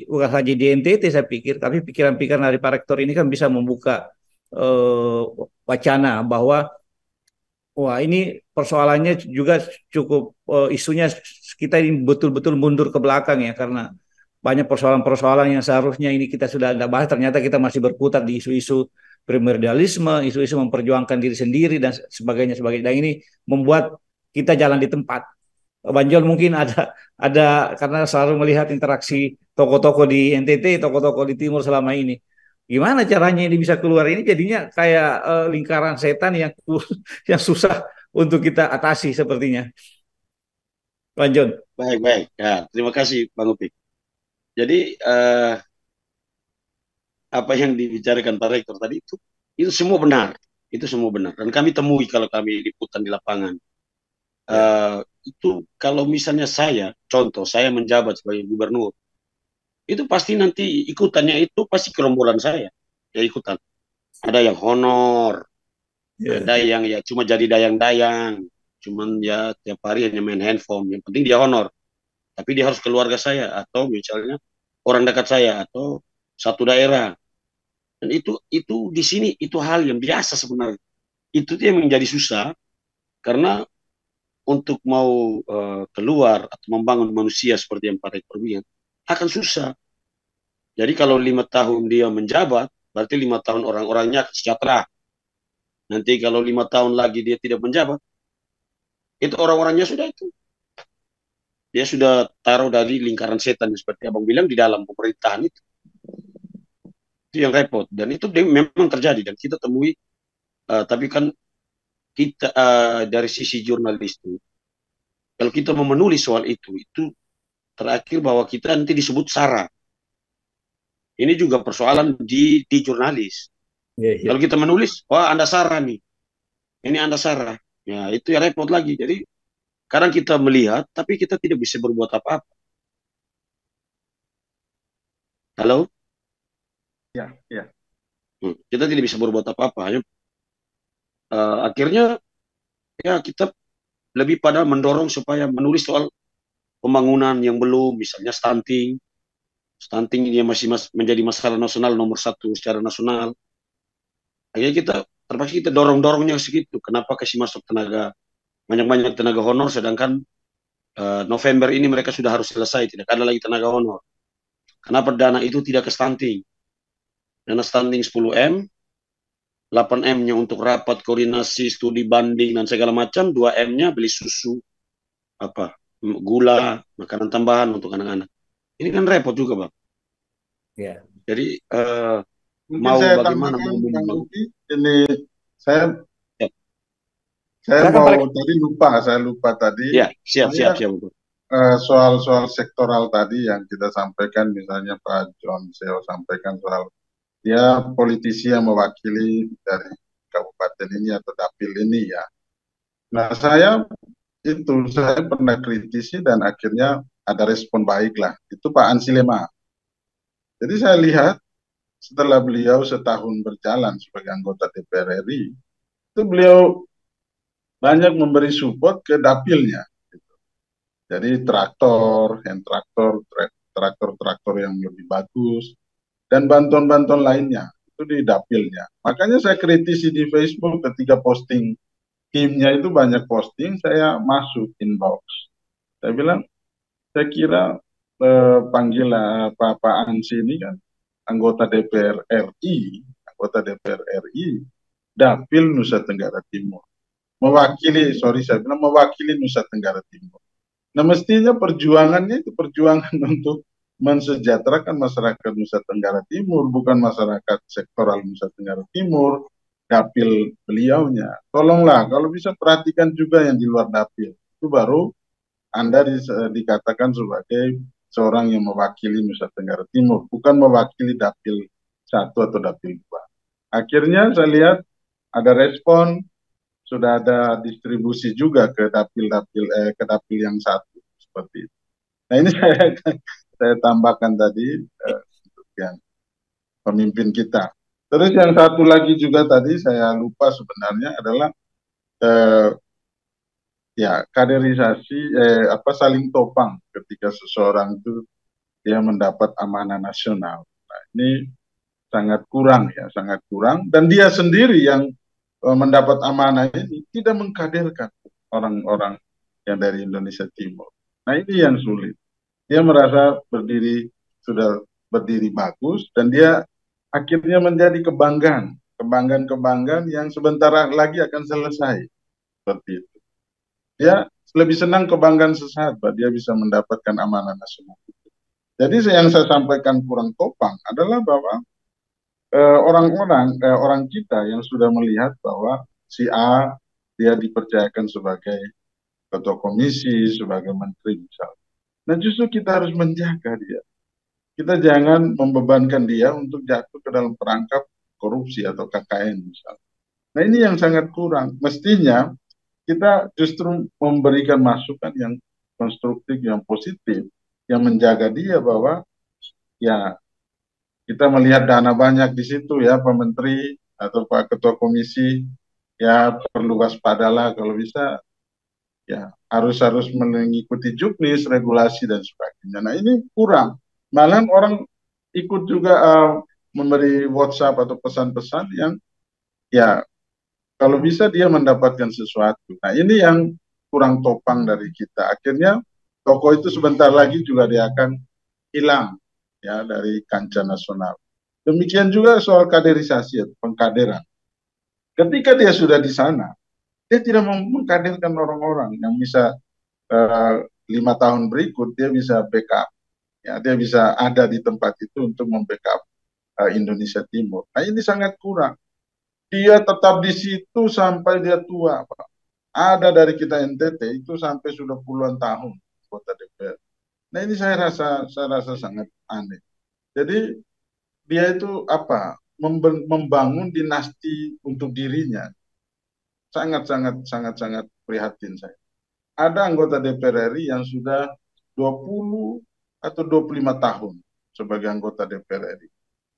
bukan saja di NTT saya pikir, tapi pikiran-pikiran dari Pak Rektor ini kan bisa membuka wacana bahwa wah, ini persoalannya juga cukup isunya kita ini betul-betul mundur ke belakang ya karena banyak persoalan-persoalan yang seharusnya ini kita sudah ada bahas, ternyata kita masih berputar di isu-isu primordialisme, isu-isu memperjuangkan diri sendiri dan sebagainya sebagainya. Dan ini membuat kita jalan di tempat. Banjol mungkin ada karena selalu melihat interaksi tokoh-tokoh di NTT, tokoh-tokoh di Timur selama ini. Gimana caranya ini bisa keluar? Ini jadinya kayak lingkaran setan yang yang susah untuk kita atasi sepertinya. Lanjut. Baik, baik. Ya, terima kasih Bang Upik. Jadi apa yang dibicarakan Pak Rektor tadi itu semua benar. Itu semua benar. Dan kami temui kalau kami liputan di lapangan. Itu kalau misalnya contoh saya menjabat sebagai gubernur, itu pasti nanti ikutannya itu pasti gerombolan saya ya ikutan. Ada yang honor, ada yang ya cuma jadi dayang-dayang, cuman ya tiap hari hanya main handphone. Yang penting dia honor, tapi dia harus keluarga saya atau misalnya orang dekat saya atau satu daerah. Dan itu di sini itu hal yang biasa sebenarnya. Itu yang menjadi susah karena untuk mau keluar atau membangun manusia seperti yang Pak Rektor bilang akan susah. Jadi kalau 5 tahun dia menjabat, berarti 5 tahun orang-orangnya sejahtera. Nanti kalau 5 tahun lagi dia tidak menjabat, itu orang-orangnya sudah itu. Dia sudah taruh dari lingkaran setan seperti abang bilang di dalam pemerintahan itu. Itu yang repot dan itu memang terjadi dan kita temui. Tapi kan kita dari sisi jurnalis itu, kalau kita mau menulis soal itu terakhir bahwa kita nanti disebut sara. Ini juga persoalan di jurnalis. Kalau kita menulis, wah Anda sara nih, ini Anda sara, ya itu ya repot lagi. Jadi kadang kita melihat, tapi kita tidak bisa berbuat apa-apa. Halo? Ya, ya. Kita tidak bisa berbuat apa-apa. Akhirnya ya kita lebih pada mendorong supaya menulis soal pembangunan yang belum, misalnya stunting ini masih menjadi masalah nasional nomor 1 secara nasional. Akhirnya terpaksa kita dorongnya segitu. Kenapa kasih masuk banyak tenaga honor, sedangkan November ini mereka sudah harus selesai, tidak ada lagi tenaga honor. Kenapa dana itu tidak ke stunting? Dana stunting 10M, 8M-nya untuk rapat koordinasi, studi banding dan segala macam, 2M-nya beli susu, gula, makanan tambahan untuk anak-anak. Ini kan repot juga, Bang. Ya. Jadi mau bagaimana ini saya mau tadi saya lupa tadi. Ya, siap. soal-soal sektoral tadi yang kita sampaikan, misalnya Pak John Seo sampaikan soal dia politisi yang mewakili dari kabupaten ini atau dapil ini ya. Nah, saya pernah kritisi dan akhirnya ada respon baik lah. Itu Pak Ansi Lema. Jadi saya lihat setelah beliau setahun berjalan sebagai anggota DPR RI, itu beliau banyak memberi support ke dapilnya. Jadi traktor, hand traktor, traktor-traktor yang lebih bagus, dan bantuan-bantuan lainnya itu di dapilnya. Makanya saya kritisi di Facebook ketika posting timnya itu banyak posting, saya masuk inbox. Saya bilang, saya kira panggil Pak Ansi ini kan anggota DPR RI, anggota DPR RI, Dapil Nusa Tenggara Timur. Saya bilang mewakili Nusa Tenggara Timur. Nah, mestinya perjuangannya itu perjuangan untuk mensejahterakan masyarakat Nusa Tenggara Timur, bukan masyarakat sektoral Nusa Tenggara Timur, dapil beliaunya. Tolonglah, kalau bisa perhatikan juga yang di luar dapil. Itu baru Anda dikatakan sebagai seorang yang mewakili Nusa Tenggara Timur, bukan mewakili dapil satu atau dapil dua. Akhirnya saya lihat ada respon, sudah ada distribusi juga ke dapil yang satu seperti itu. Nah, ini saya tambahkan tadi untuk yang pemimpin kita. Terus yang satu lagi juga tadi saya lupa sebenarnya adalah eh, ya kaderisasi saling topang ketika seseorang itu dia mendapat amanah nasional. Nah, ini sangat kurang ya, sangat kurang, dan dia sendiri yang mendapat amanah ini tidak mengkaderkan orang-orang yang dari Indonesia Timur. Nah, ini yang sulit. Dia merasa sudah berdiri bagus, dan dia akhirnya menjadi kebanggaan yang sebentar lagi akan selesai. Seperti itu. Dia lebih senang kebanggaan sesaat, Pak. Dia bisa mendapatkan amanah nasional. Jadi yang saya sampaikan kurang topang adalah bahwa orang kita yang sudah melihat bahwa si A dia dipercayakan sebagai ketua komisi, sebagai menteri misalnya. Nah, justru kita harus menjaga dia. Kita jangan membebankan dia untuk jatuh ke dalam perangkap korupsi atau KKN misalnya. Nah, ini yang sangat kurang. Mestinya kita justru memberikan masukan yang konstruktif, yang positif, yang menjaga dia bahwa ya kita melihat dana banyak di situ ya Pak Menteri atau Pak Ketua Komisi, ya perlu waspadalah kalau bisa ya harus mengikuti juknis, regulasi dan sebagainya. Nah, ini kurang. Malah orang ikut juga memberi WhatsApp atau pesan-pesan yang ya kalau bisa dia mendapatkan sesuatu. Nah, ini yang kurang topang dari kita. Akhirnya tokoh itu sebentar lagi juga dia akan hilang ya dari kancah nasional. Demikian juga soal kaderisasi atau pengkaderan. Ketika dia sudah di sana, dia tidak mengkaderkan orang-orang yang bisa 5 tahun berikut dia bisa backup, ya dia bisa ada di tempat itu untuk membackup Indonesia Timur. Nah, ini sangat kurang. Dia tetap di situ sampai dia tua, Pak. Ada dari kita NTT itu sampai sudah puluhan tahun anggota DPR. Nah, ini saya rasa sangat aneh. Jadi dia itu membangun dinasti untuk dirinya. Sangat prihatin saya. Ada anggota DPR RI yang sudah 20 atau 25 tahun sebagai anggota DPR RI.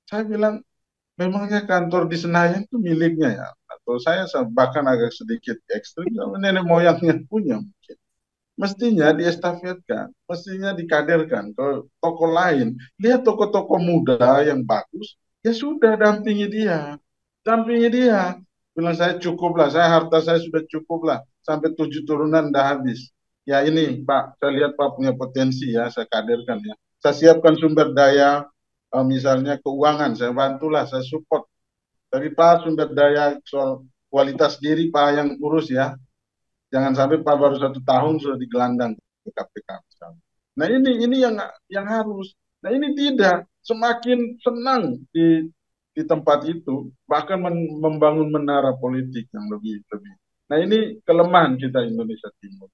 Saya bilang, memangnya kantor di Senayan itu miliknya ya? Atau saya bahkan agak sedikit ekstrim, sama nenek moyangnya punya mungkin. Mestinya diestafetkan, mestinya dikaderkan ke toko lain. Lihat toko-toko muda yang bagus, ya sudah dampingi dia. Dampingi dia. Bilang saya cukup lah, harta saya sudah cukup lah. Sampai 7 turunan dah habis. Ya ini Pak, saya lihat Pak punya potensi ya, saya kaderkan ya. Saya siapkan sumber daya, misalnya keuangan, saya bantulah, saya support. Tapi Pak sumber daya soal kualitas diri Pak yang urus ya. Jangan sampai Pak baru 1 tahun sudah digelandang ke KPK. Nah, ini yang harus. Nah, ini tidak, semakin senang di tempat itu, bahkan membangun menara politik yang lebih. Nah, ini kelemahan kita Indonesia Timur.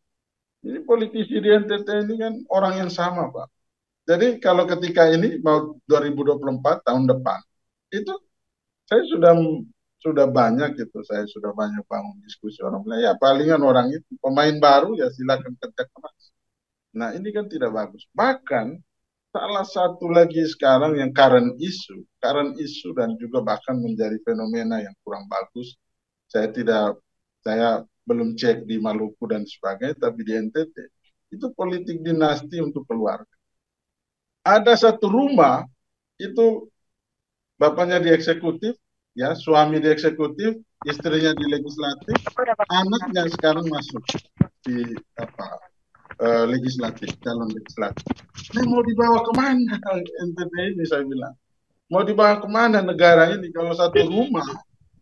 Ini politisi di NTT ini kan orang yang sama, Pak. Jadi kalau ketika ini mau 2024 tahun depan, itu saya sudah banyak gitu, saya sudah banyak bangun diskusi orang bilang, ya palingan orang itu pemain baru ya silakan kerja keras. Nah ini kan tidak bagus. Bahkan salah satu lagi sekarang yang current issue dan juga bahkan menjadi fenomena yang kurang bagus. Saya belum cek di Maluku dan sebagainya, tapi di NTT itu politik dinasti untuk keluarga. Ada satu rumah itu bapaknya di eksekutif, ya suami di eksekutif, istrinya di legislatif, anaknya sekarang masuk di legislatif, calon legislatif. Ini mau dibawa kemana NTT ini, saya bilang. Mau dibawa kemana negara ini kalau satu rumah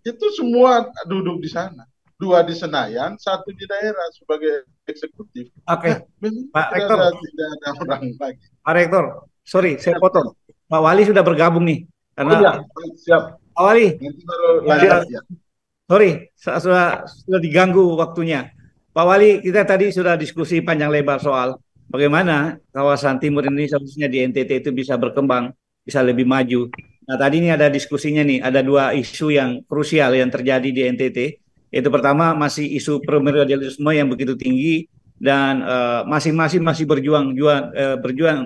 itu semua duduk di sana. Dua di Senayan, satu di daerah sebagai eksekutif. Oke, Pak Tidak Rektor. tidak ada orang lagi. Pak Rektor, sorry, saya potong. Pak Wali sudah bergabung nih. Oh Karena ya, siap. Pak Wali, Nanti baru lanjut ya. sorry, sudah diganggu waktunya. Pak Wali, kita tadi sudah diskusi panjang lebar soal bagaimana kawasan timur ini seharusnya di NTT itu bisa berkembang, bisa lebih maju. Nah, tadi ini ada diskusinya nih, ada dua isu yang krusial yang terjadi di NTT. Yaitu pertama masih isu primordialisme yang begitu tinggi dan masing-masing masih berjuang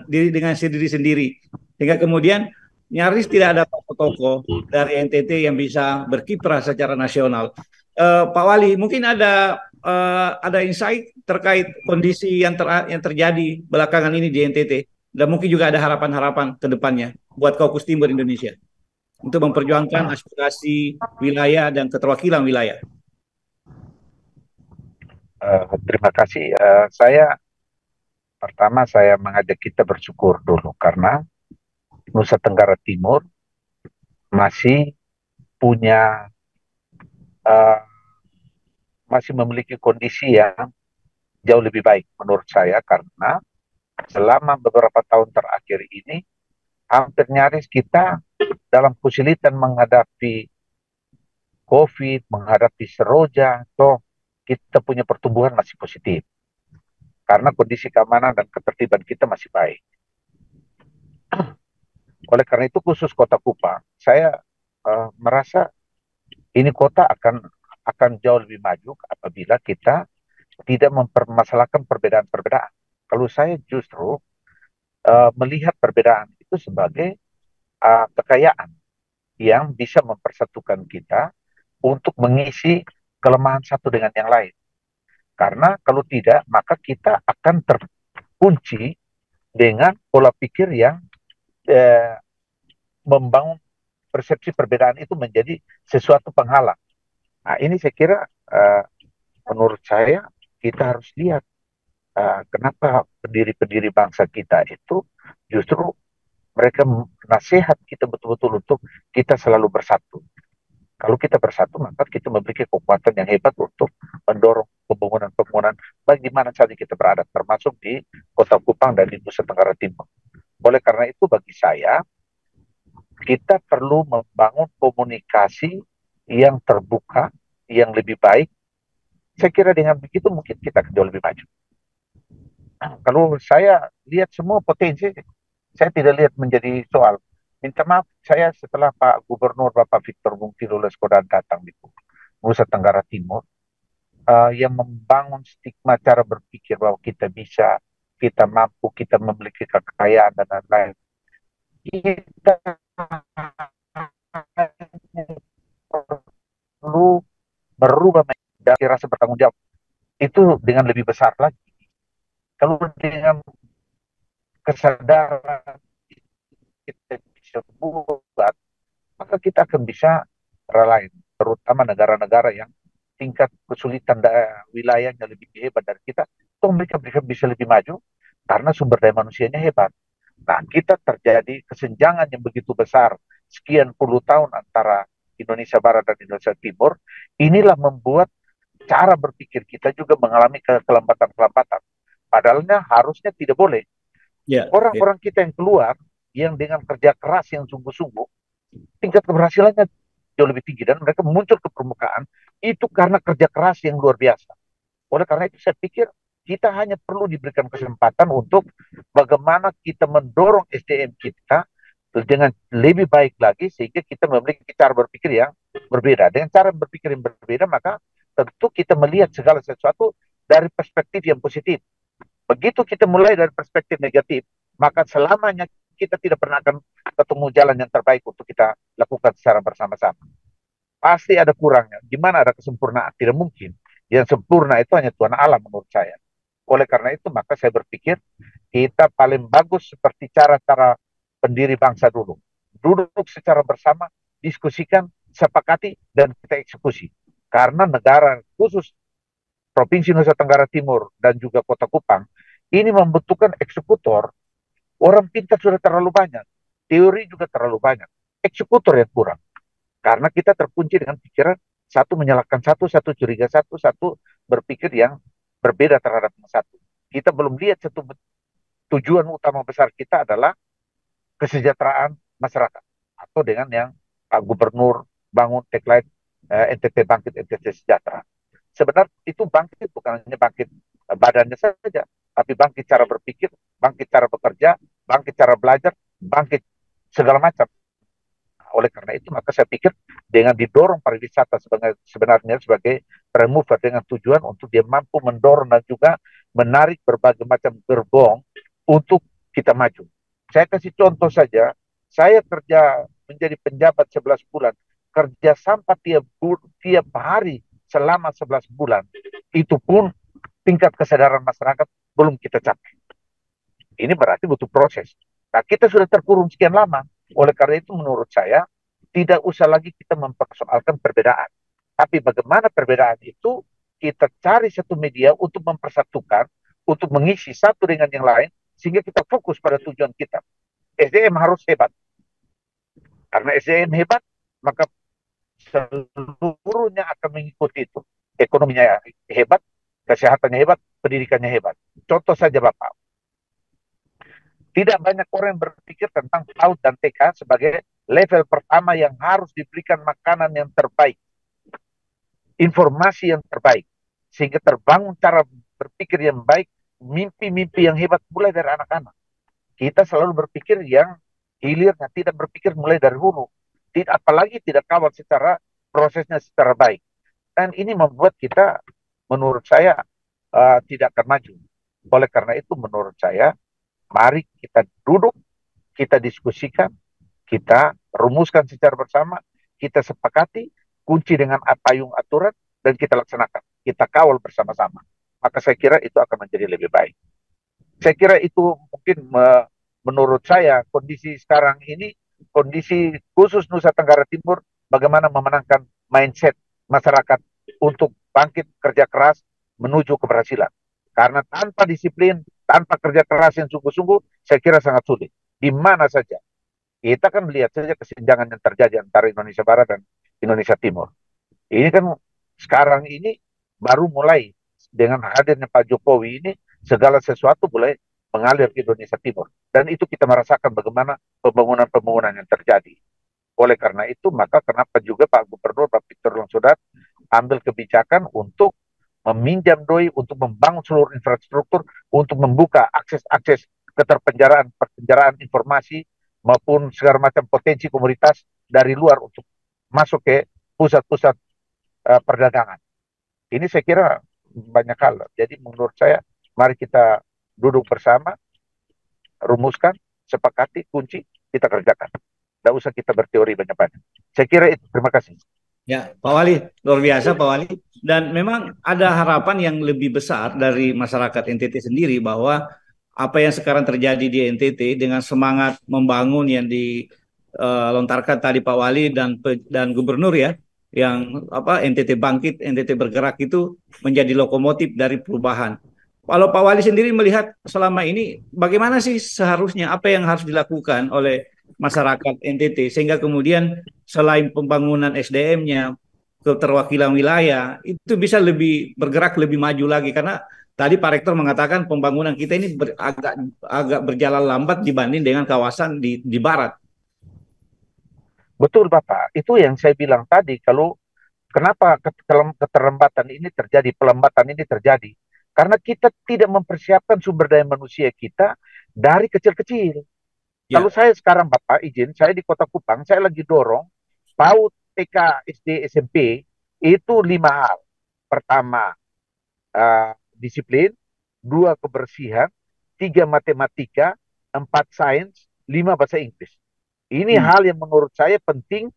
diri dengan sendiri sendiri. Sehingga kemudian nyaris tidak ada tokoh-tokoh dari NTT yang bisa berkiprah secara nasional. Pak Wali, mungkin ada insight terkait kondisi yang terjadi belakangan ini di NTT, dan mungkin juga ada harapan-harapan ke depannya buat Kaukus Timur Indonesia untuk memperjuangkan aspirasi wilayah dan keterwakilan wilayah. Terima kasih. Pertama saya mengajak kita bersyukur dulu karena Nusa Tenggara Timur masih punya masih memiliki kondisi yang jauh lebih baik menurut saya, karena selama beberapa tahun terakhir ini hampir nyaris kita dalam kesulitan menghadapi COVID, menghadapi seroja, toh kita punya pertumbuhan masih positif karena kondisi keamanan dan ketertiban kita masih baik. Oleh karena itu khusus Kota Kupang, saya merasa ini kota akan jauh lebih maju apabila kita tidak mempermasalahkan perbedaan-perbedaan. Kalau saya justru melihat perbedaan itu sebagai kekayaan yang bisa mempersatukan kita untuk mengisi kelemahan satu dengan yang lain. Karena kalau tidak, maka kita akan terkunci dengan pola pikir yang membangun persepsi perbedaan itu menjadi sesuatu penghalang. Nah, ini saya kira menurut saya kita harus lihat kenapa pendiri-pendiri bangsa kita itu justru mereka nasihat kita betul-betul untuk kita selalu bersatu. Kalau kita bersatu, maka kita memiliki kekuatan yang hebat untuk mendorong pembangunan-pembangunan baik di mana saja kita berada, termasuk di Kota Kupang dan di Nusa Tenggara Timur. Oleh karena itu bagi saya, kita perlu membangun komunikasi yang terbuka, yang lebih baik. Saya kira dengan begitu mungkin kita akan jauh lebih maju. Kalau saya lihat semua potensi, saya tidak lihat menjadi soal. Minta maaf, saya setelah Pak Gubernur Bapak Victor Bungtilo Leskodan datang di Nusa Tenggara Timur, yang membangun stigma cara berpikir bahwa kita bisa, kita mampu, kita memiliki kekayaan dan lain-lain. Kita perlu berubah menjadi rasa bertanggung jawab. Itu dengan lebih besar lagi. Kalau dengan kesadaran kita bisa buat, maka kita akan bisa lain, terutama negara-negara yang tingkat kesulitan wilayahnya lebih hebat dari kita, toh mereka bisa lebih maju karena sumber daya manusianya hebat. Nah, kita terjadi kesenjangan yang begitu besar, sekian puluh tahun antara Indonesia Barat dan Indonesia Timur, inilah membuat cara berpikir kita juga mengalami kelambatan-kelambatan. Padahalnya harusnya tidak boleh. Orang-orang kita yang keluar, yang dengan kerja keras yang sungguh-sungguh, tingkat keberhasilannya jauh lebih tinggi dan mereka muncul ke permukaan, itu karena kerja keras yang luar biasa. Oleh karena itu saya pikir Kita hanya perlu diberikan kesempatan untuk bagaimana kita mendorong SDM kita dengan lebih baik lagi sehingga kita memiliki cara berpikir yang berbeda. Dengan cara berpikir yang berbeda, maka tentu kita melihat segala sesuatu dari perspektif yang positif. Begitu kita mulai dari perspektif negatif, maka selamanya kita tidak pernah akan ketemu jalan yang terbaik untuk kita lakukan secara bersama-sama. Pasti ada kurangnya. Gimana ada kesempurnaan? Tidak mungkin. Yang sempurna itu hanya Tuhan Allah menurut saya. Oleh karena itu, maka saya berpikir kita paling bagus seperti cara-cara pendiri bangsa dulu. Duduk secara bersama, diskusikan, sepakati, dan kita eksekusi. Karena negara khusus Provinsi Nusa Tenggara Timur dan juga Kota Kupang, ini membutuhkan eksekutor. Orang pintar sudah terlalu banyak. Teori juga terlalu banyak. Eksekutor yang kurang. Karena kita terkunci dengan pikiran satu menyalahkan satu, satu curiga satu, satu berpikir yang berbeda terhadap yang satu. Kita belum lihat satu tujuan utama besar kita adalah kesejahteraan masyarakat. Atau dengan yang Pak Gubernur bangun tagline NTT Bangkit, NTT Sejahtera. Sebenarnya itu bangkit bukan hanya bangkit badannya saja, tapi bangkit cara berpikir, bangkit cara bekerja, bangkit cara belajar, bangkit segala macam. Oleh karena itu, maka saya pikir dengan didorong pariwisata sebenarnya sebagai remover dengan tujuan untuk dia mampu mendorong dan juga menarik berbagai macam gerbong untuk kita maju. Saya kasih contoh saja, saya kerja menjadi penjabat 11 bulan, kerja sampah tiap hari selama 11 bulan, itu pun tingkat kesadaran masyarakat belum kita capai. Ini berarti butuh proses. Nah, kita sudah terkurung sekian lama. Oleh karena itu menurut saya, tidak usah lagi kita mempersoalkan perbedaan. Tapi bagaimana perbedaan itu kita cari satu media untuk mempersatukan, untuk mengisi satu dengan yang lain, sehingga kita fokus pada tujuan kita. SDM harus hebat. Karena SDM hebat, maka seluruhnya akan mengikuti itu. Ekonominya hebat, kesehatannya hebat, pendidikannya hebat. Contoh saja Bapak, tidak banyak orang yang berpikir tentang PAUD dan TK sebagai level pertama yang harus diberikan makanan yang terbaik, informasi yang terbaik, sehingga terbangun cara berpikir yang baik, mimpi-mimpi yang hebat mulai dari anak-anak. Kita selalu berpikir yang hilirnya, tidak berpikir mulai dari hulu. Apalagi tidak kawal secara prosesnya secara baik. Dan ini membuat kita, menurut saya, tidak akan maju. Oleh karena itu, menurut saya, mari kita duduk, kita diskusikan, kita rumuskan secara bersama, kita sepakati, kunci dengan payung aturan, dan kita laksanakan. Kita kawal bersama-sama. Maka saya kira itu akan menjadi lebih baik. Saya kira itu mungkin menurut saya kondisi sekarang ini, kondisi khusus Nusa Tenggara Timur, bagaimana memenangkan mindset masyarakat untuk bangkit kerja keras menuju keberhasilan. Karena tanpa disiplin, tanpa kerja keras yang sungguh-sungguh, saya kira sangat sulit. Di mana saja. Kita kan melihat saja kesenjangan yang terjadi antara Indonesia Barat dan Indonesia Timur. Ini kan sekarang ini baru mulai dengan hadirnya Pak Jokowi ini, segala sesuatu mulai mengalir ke Indonesia Timur. Dan itu kita merasakan bagaimana pembangunan-pembangunan yang terjadi. Oleh karena itu, maka kenapa juga Pak Gubernur, Pak Victor Longsodat, ambil kebijakan untuk meminjam doi, untuk membangun seluruh infrastruktur, untuk membuka akses-akses perpenjaraan informasi, maupun segala macam potensi komunitas dari luar untuk masuk ke pusat-pusat perdagangan. Ini saya kira banyak hal. Jadi menurut saya, mari kita duduk bersama, rumuskan, sepakati, kunci, kita kerjakan. Tidak usah kita berteori banyak-banyak. Saya kira itu. Terima kasih. Ya, Pak Wali, luar biasa Pak Wali. Dan memang ada harapan yang lebih besar dari masyarakat NTT sendiri bahwa apa yang sekarang terjadi di NTT dengan semangat membangun yang dilontarkan tadi Pak Wali dan Gubernur ya, yang NTT bangkit, NTT bergerak itu menjadi lokomotif dari perubahan. Kalau Pak Wali sendiri melihat selama ini bagaimana sih seharusnya apa yang harus dilakukan oleh masyarakat NTT sehingga kemudian selain pembangunan SDM-nya, keterwakilan wilayah itu bisa lebih bergerak lebih maju lagi karena tadi Pak Rektor mengatakan pembangunan kita ini agak berjalan lambat dibanding dengan kawasan di barat. Betul Bapak, itu yang saya bilang tadi, kalau kenapa keterlambatan ini terjadi, pelambatan ini terjadi, Karena kita tidak mempersiapkan sumber daya manusia kita dari kecil-kecil. Ya. Kalau saya sekarang Bapak izin, saya di Kota Kupang, saya lagi dorong PAUD, TK, SD, SMP itu 5 hal. Pertama, disiplin, 2 kebersihan, 3 matematika, 4 sains, 5 bahasa Inggris. Ini hal yang menurut saya penting.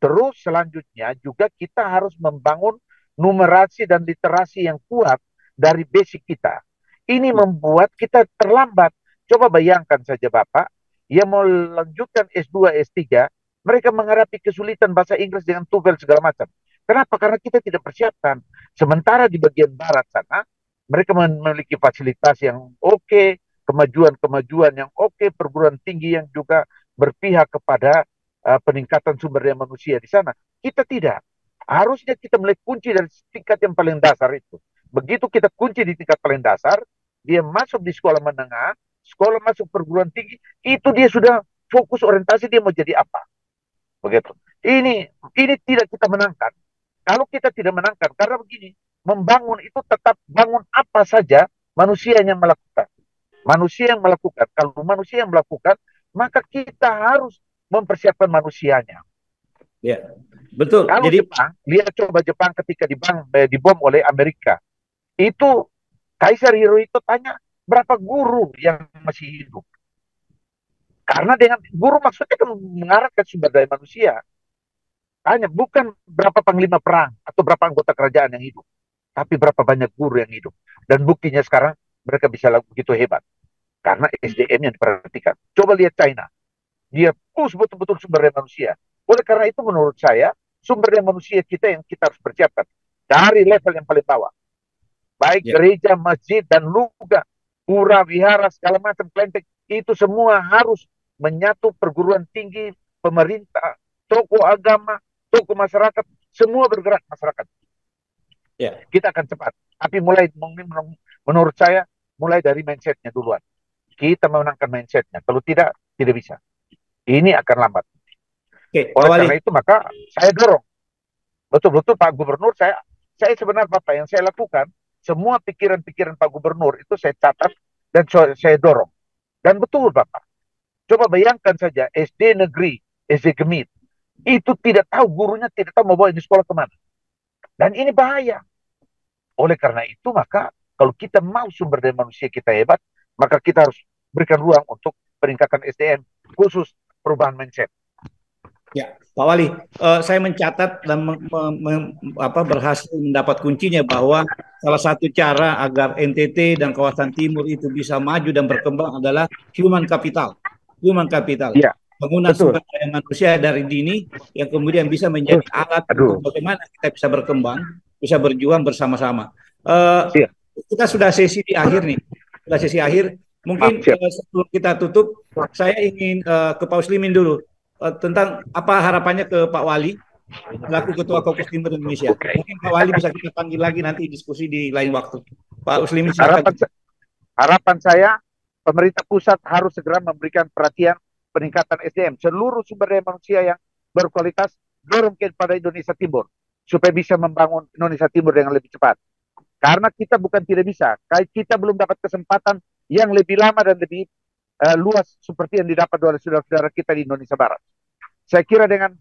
Terus selanjutnya juga kita harus membangun numerasi dan literasi yang kuat dari basic kita. Ini membuat kita terlambat. Coba bayangkan saja Bapak, yang mau lanjutkan S2, S3, mereka menghadapi kesulitan bahasa Inggris dengan TOEFL segala macam. Kenapa? Karena kita tidak persiapkan. Sementara di bagian barat sana, mereka memiliki fasilitas yang oke, kemajuan-kemajuan yang oke, perguruan tinggi yang juga berpihak kepada peningkatan sumber daya manusia di sana. Kita tidak. Harusnya kita mulai kunci dari tingkat yang paling dasar itu. Begitu kita kunci di tingkat paling dasar, dia masuk di sekolah menengah, sekolah masuk perguruan tinggi, itu dia sudah fokus orientasi dia mau jadi apa. Begitu. Ini tidak kita menangkan. Kalau kita tidak menangkan, karena begini, membangun itu tetap bangun apa saja manusia yang melakukan. Manusia yang melakukan. Kalau manusia yang melakukan, maka kita harus mempersiapkan manusianya. Ya, betul. Kalau Jadi Jepang, lihat coba Jepang ketika dibom oleh Amerika, itu Kaisar Hirohito tanya berapa guru yang masih hidup. Karena dengan guru maksudnya kan mengarahkan sumber daya manusia. Tanya bukan berapa panglima perang atau berapa anggota kerajaan yang hidup, tapi berapa banyak guru yang hidup. Dan buktinya sekarang mereka bisa begitu hebat. Karena SDM yang diperhatikan. Coba lihat China. Dia push betul-betul sumber daya manusia. Oleh karena itu menurut saya, sumber daya manusia kita yang kita harus persiapkan. Dari level yang paling bawah. Baik gereja, masjid, dan luga, pura, wihara, segala macam, kelenteng. Itu semua harus menyatu perguruan tinggi, pemerintah, tokoh agama, tokoh masyarakat, semua bergerak masyarakat. Kita akan cepat. Tapi menurut saya, mulai dari mindsetnya duluan. Kita memenangkan mindsetnya. Kalau tidak bisa. Ini akan lambat. Oleh karena itu maka saya dorong betul-betul Pak Gubernur, saya sebenarnya Bapak yang saya lakukan, semua pikiran-pikiran Pak Gubernur itu saya catat dan saya dorong. Dan betul Bapak, coba bayangkan saja SD negeri, SD Gemit, itu tidak tahu, gurunya tidak tahu mau bawa di sekolah kemana. Dan ini bahaya. Oleh karena itu maka kalau kita mau sumber daya manusia kita hebat, maka kita harus berikan ruang untuk peningkatan SDM, khusus perubahan mindset. Ya, Pak Wali, saya mencatat dan berhasil mendapat kuncinya bahwa salah satu cara agar NTT dan kawasan timur itu bisa maju dan berkembang adalah human capital. Human capital. Ya, penggunaan sumber daya manusia dari dini yang kemudian bisa menjadi alat untuk bagaimana kita bisa berkembang, bisa berjuang bersama-sama. Kita sudah sesi di akhir nih, sudah sesi akhir. Mungkin sebelum kita tutup, saya ingin ke Pak Uslimin dulu tentang apa harapannya ke Pak Wali selaku Ketua Kaukus Timur Indonesia. Mungkin Pak Wali bisa kita panggil lagi nanti diskusi di lain waktu. Pak Uslimin, silakan. Harapan saya, pemerintah pusat harus segera memberikan perhatian peningkatan SDM, seluruh sumber daya manusia yang berkualitas, dorong kepada Indonesia Timur supaya bisa membangun Indonesia Timur dengan lebih cepat. Karena kita bukan tidak bisa, kita belum dapat kesempatan yang lebih lama dan lebih luas seperti yang didapat oleh saudara-saudara kita di Indonesia Barat. Saya kira dengan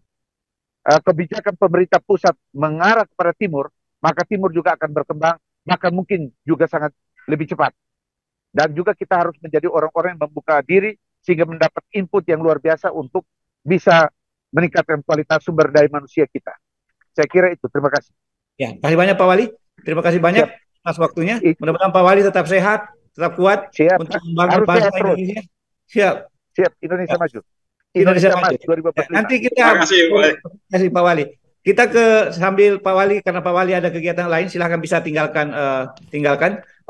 kebijakan pemerintah pusat mengarah kepada timur, maka timur juga akan berkembang, maka mungkin juga sangat lebih cepat. Dan juga kita harus menjadi orang-orang yang membuka diri sehingga mendapat input yang luar biasa untuk bisa meningkatkan kualitas sumber daya manusia kita. Saya kira itu. Terima kasih. Ya, terima kasih banyak Pak Wali. Terima kasih banyak atas waktunya. Mudah-mudahan Pak Wali tetap sehat, tetap kuat untuk membangun bangsa Indonesia. Siap. Indonesia maju. Indonesia maju. 2045. Nanti kita kasih Pak Wali. Kita sambil Pak Wali, karena Pak Wali ada kegiatan lain, silahkan bisa tinggalkan.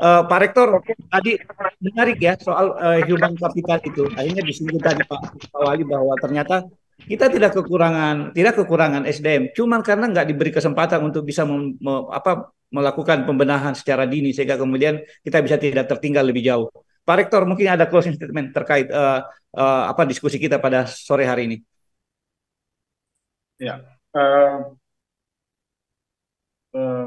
Pak Rektor, tadi menarik ya soal human capital itu. Akhirnya disinggung tadi Pak Wali bahwa ternyata kita tidak kekurangan SDM, cuman karena nggak diberi kesempatan untuk bisa melakukan pembenahan secara dini sehingga kemudian kita bisa tidak tertinggal lebih jauh. Pak Rektor, mungkin ada closing statement terkait diskusi kita pada sore hari ini. Ya,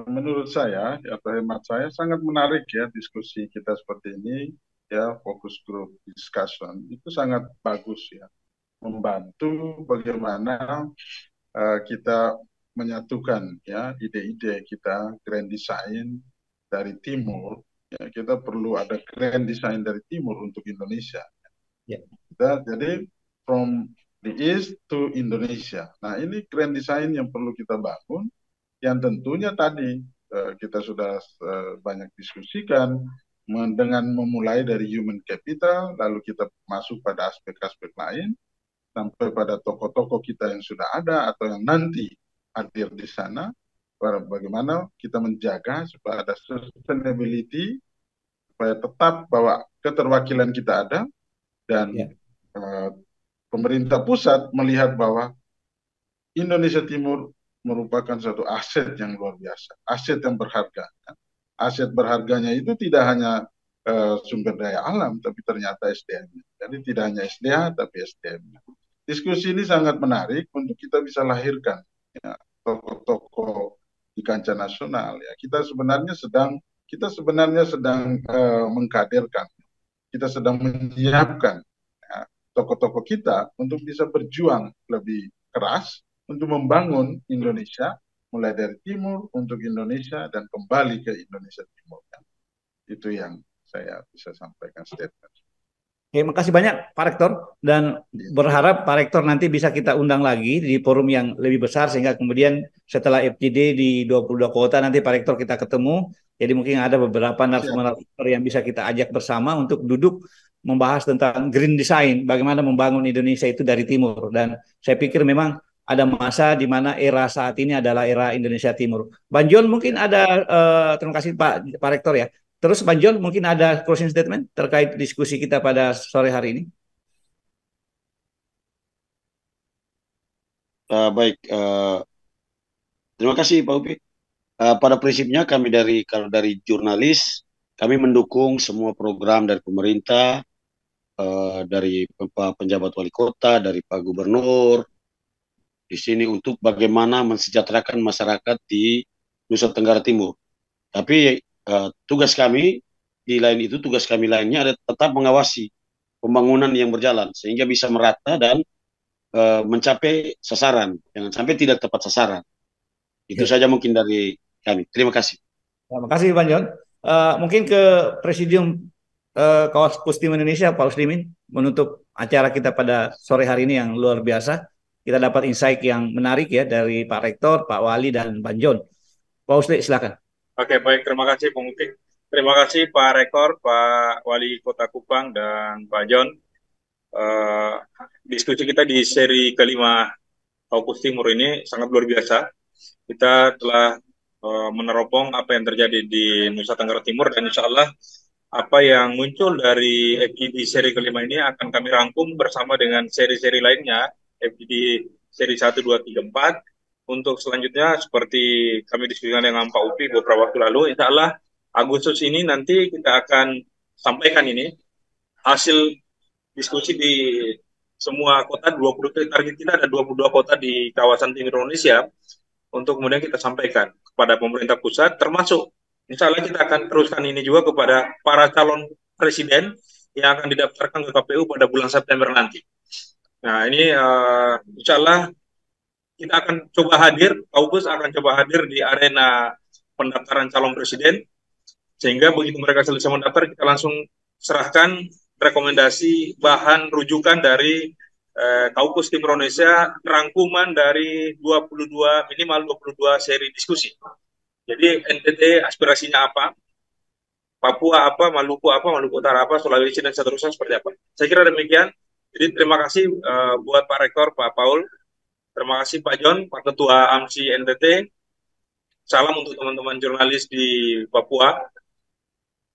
menurut saya atau hemat saya sangat menarik ya diskusi kita seperti ini ya, fokus group discussion itu sangat bagus ya, membantu bagaimana kita menyatukan ya ide-ide kita, grand design dari timur ya, kita perlu ada grand design dari timur untuk Indonesia. Ya. Jadi from the east to Indonesia. Nah, ini grand design yang perlu kita bangun, yang tentunya tadi kita sudah banyak diskusikan dengan memulai dari human capital, lalu kita masuk pada aspek-aspek lain, sampai pada tokoh-tokoh kita yang sudah ada atau yang nanti hadir di sana, bagaimana kita menjaga supaya ada sustainability, supaya tetap bahwa keterwakilan kita ada, dan pemerintah pusat melihat bahwa Indonesia Timur merupakan suatu aset yang luar biasa, aset yang berharga. Aset berharganya itu tidak hanya sumber daya alam, tapi ternyata SDM. Jadi tidak hanya SDA, tapi SDM. Diskusi ini sangat menarik untuk kita bisa lahirkan ya, tokoh-tokoh di kancah nasional. Ya, kita sebenarnya sedang mengkaderkan, kita sedang menyiapkan ya, tokoh-tokoh kita untuk bisa berjuang lebih keras untuk membangun Indonesia mulai dari timur untuk Indonesia dan kembali ke Indonesia Timur. Itu yang saya bisa sampaikan statement. Oke, makasih banyak Pak Rektor, dan berharap Pak Rektor nanti bisa kita undang lagi di forum yang lebih besar sehingga kemudian setelah FGD di 22 kota nanti Pak Rektor kita ketemu. Jadi mungkin ada beberapa narasumber yang bisa kita ajak bersama untuk duduk membahas tentang green design, bagaimana membangun Indonesia itu dari timur. Dan saya pikir memang ada masa di mana era saat ini adalah era Indonesia Timur. Bang John mungkin ada, terima kasih Pak Rektor ya. Terus Bang John mungkin ada closing statement terkait diskusi kita pada sore hari ini. Baik, terima kasih Pak Upi. Pada prinsipnya kami kalau dari jurnalis, kami mendukung semua program dari pemerintah, dari penjabat wali kota, dari Pak Gubernur di sini untuk bagaimana mensejahterakan masyarakat di Nusa Tenggara Timur. Tapi tugas kami tugas kami lainnya ada tetap mengawasi pembangunan yang berjalan sehingga bisa merata dan mencapai sasaran, jangan sampai tidak tepat sasaran. Itu saja mungkin dari kami. Terima kasih. Terima kasih Bang John. Mungkin ke Presidium Kaukus Tim Indonesia, Pak Uslimin, menutup acara kita pada sore hari ini yang luar biasa. Kita dapat insight yang menarik ya dari Pak Rektor, Pak Wali, dan Bang John. Pak Usli, silakan. Oke, baik. Terima kasih, Pak Muti. Terima kasih, Pak Rektor, Pak Wali Kota Kupang, dan Pak John. Diskusi kita di seri kelima Kaukus Timur ini sangat luar biasa. Kita telah meneropong apa yang terjadi di Nusa Tenggara Timur, dan insya Allah apa yang muncul dari FGD seri kelima ini akan kami rangkum bersama dengan seri-seri lainnya, FGD seri 1, 2, 3, 4. Untuk selanjutnya, seperti kami diskusikan dengan Pak Upi beberapa waktu lalu, insya Allah Agustus ini nanti kita akan sampaikan ini hasil diskusi di semua kota, 20, target kita ada 22 kota di kawasan timur Indonesia, untuk kemudian kita sampaikan kepada pemerintah pusat, termasuk insya Allah kita akan teruskan ini juga kepada para calon presiden yang akan didaftarkan ke KPU pada bulan September nanti. Nah ini insya Allah kita akan coba hadir, Kaukus akan coba hadir di arena pendaftaran calon presiden, sehingga begitu mereka selesai mendaftar, kita langsung serahkan rekomendasi bahan rujukan dari Kaukus Tim Indonesia, rangkuman dari minimal 22 seri diskusi. Jadi NTT aspirasinya apa, Papua apa, Maluku Utara apa, Sulawesi dan seterusnya seperti apa. Saya kira demikian. Jadi terima kasih buat Pak Rektor, Pak Paul. Terima kasih Pak John, Pak Ketua AMSI NTT. Salam untuk teman-teman jurnalis di Papua.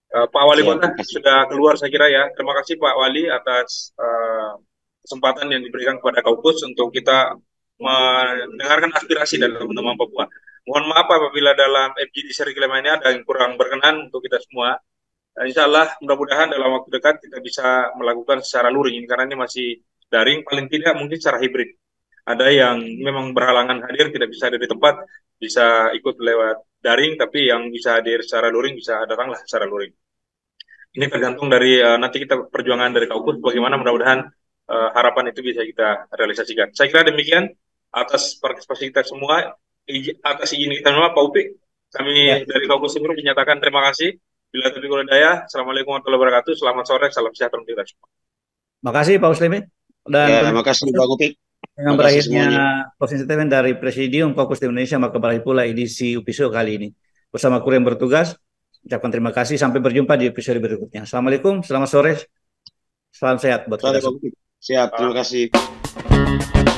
Pak Wali Kota sudah keluar saya kira ya. Terima kasih Pak Wali atas kesempatan yang diberikan kepada Kaukus untuk kita mendengarkan aspirasi dari teman-teman Papua. Mohon maaf apabila dalam FGD seri kelima ini ada yang kurang berkenan untuk kita semua. Insya Allah mudah-mudahan dalam waktu dekat kita bisa melakukan secara luring, karena ini masih daring, paling tidak mungkin secara hibrid. Ada yang memang berhalangan hadir, tidak bisa ada di tempat, bisa ikut lewat daring, tapi yang bisa hadir secara luring bisa datanglah secara luring. Ini tergantung dari nanti kita perjuangan dari Kaukus, bagaimana mudah-mudahan harapan itu bisa kita realisasikan. Saya kira demikian atas partisipasi kita semua, atas izin kita semua, Pak Upik, kami dari Kaukus Timur menyatakan terima kasih. Bila taufiq wal hidayah. Assalamualaikum warahmatullahi wabarakatuh. Selamat sore, salam sejahtera untuk kita semua. Makasih Pak Uslimin. Dan terima kasih Pak Upik. Dengan berakhirnya closing statement dari Presidium Kaukus Timur Indonesia, maka berakhir pula edisi UPISO kali ini. Bersama kru yang bertugas, ucapkan terima kasih. Sampai berjumpa di episode berikutnya. Assalamualaikum, selamat sore, salam sehat buat kita semua. Siap, terima kasih.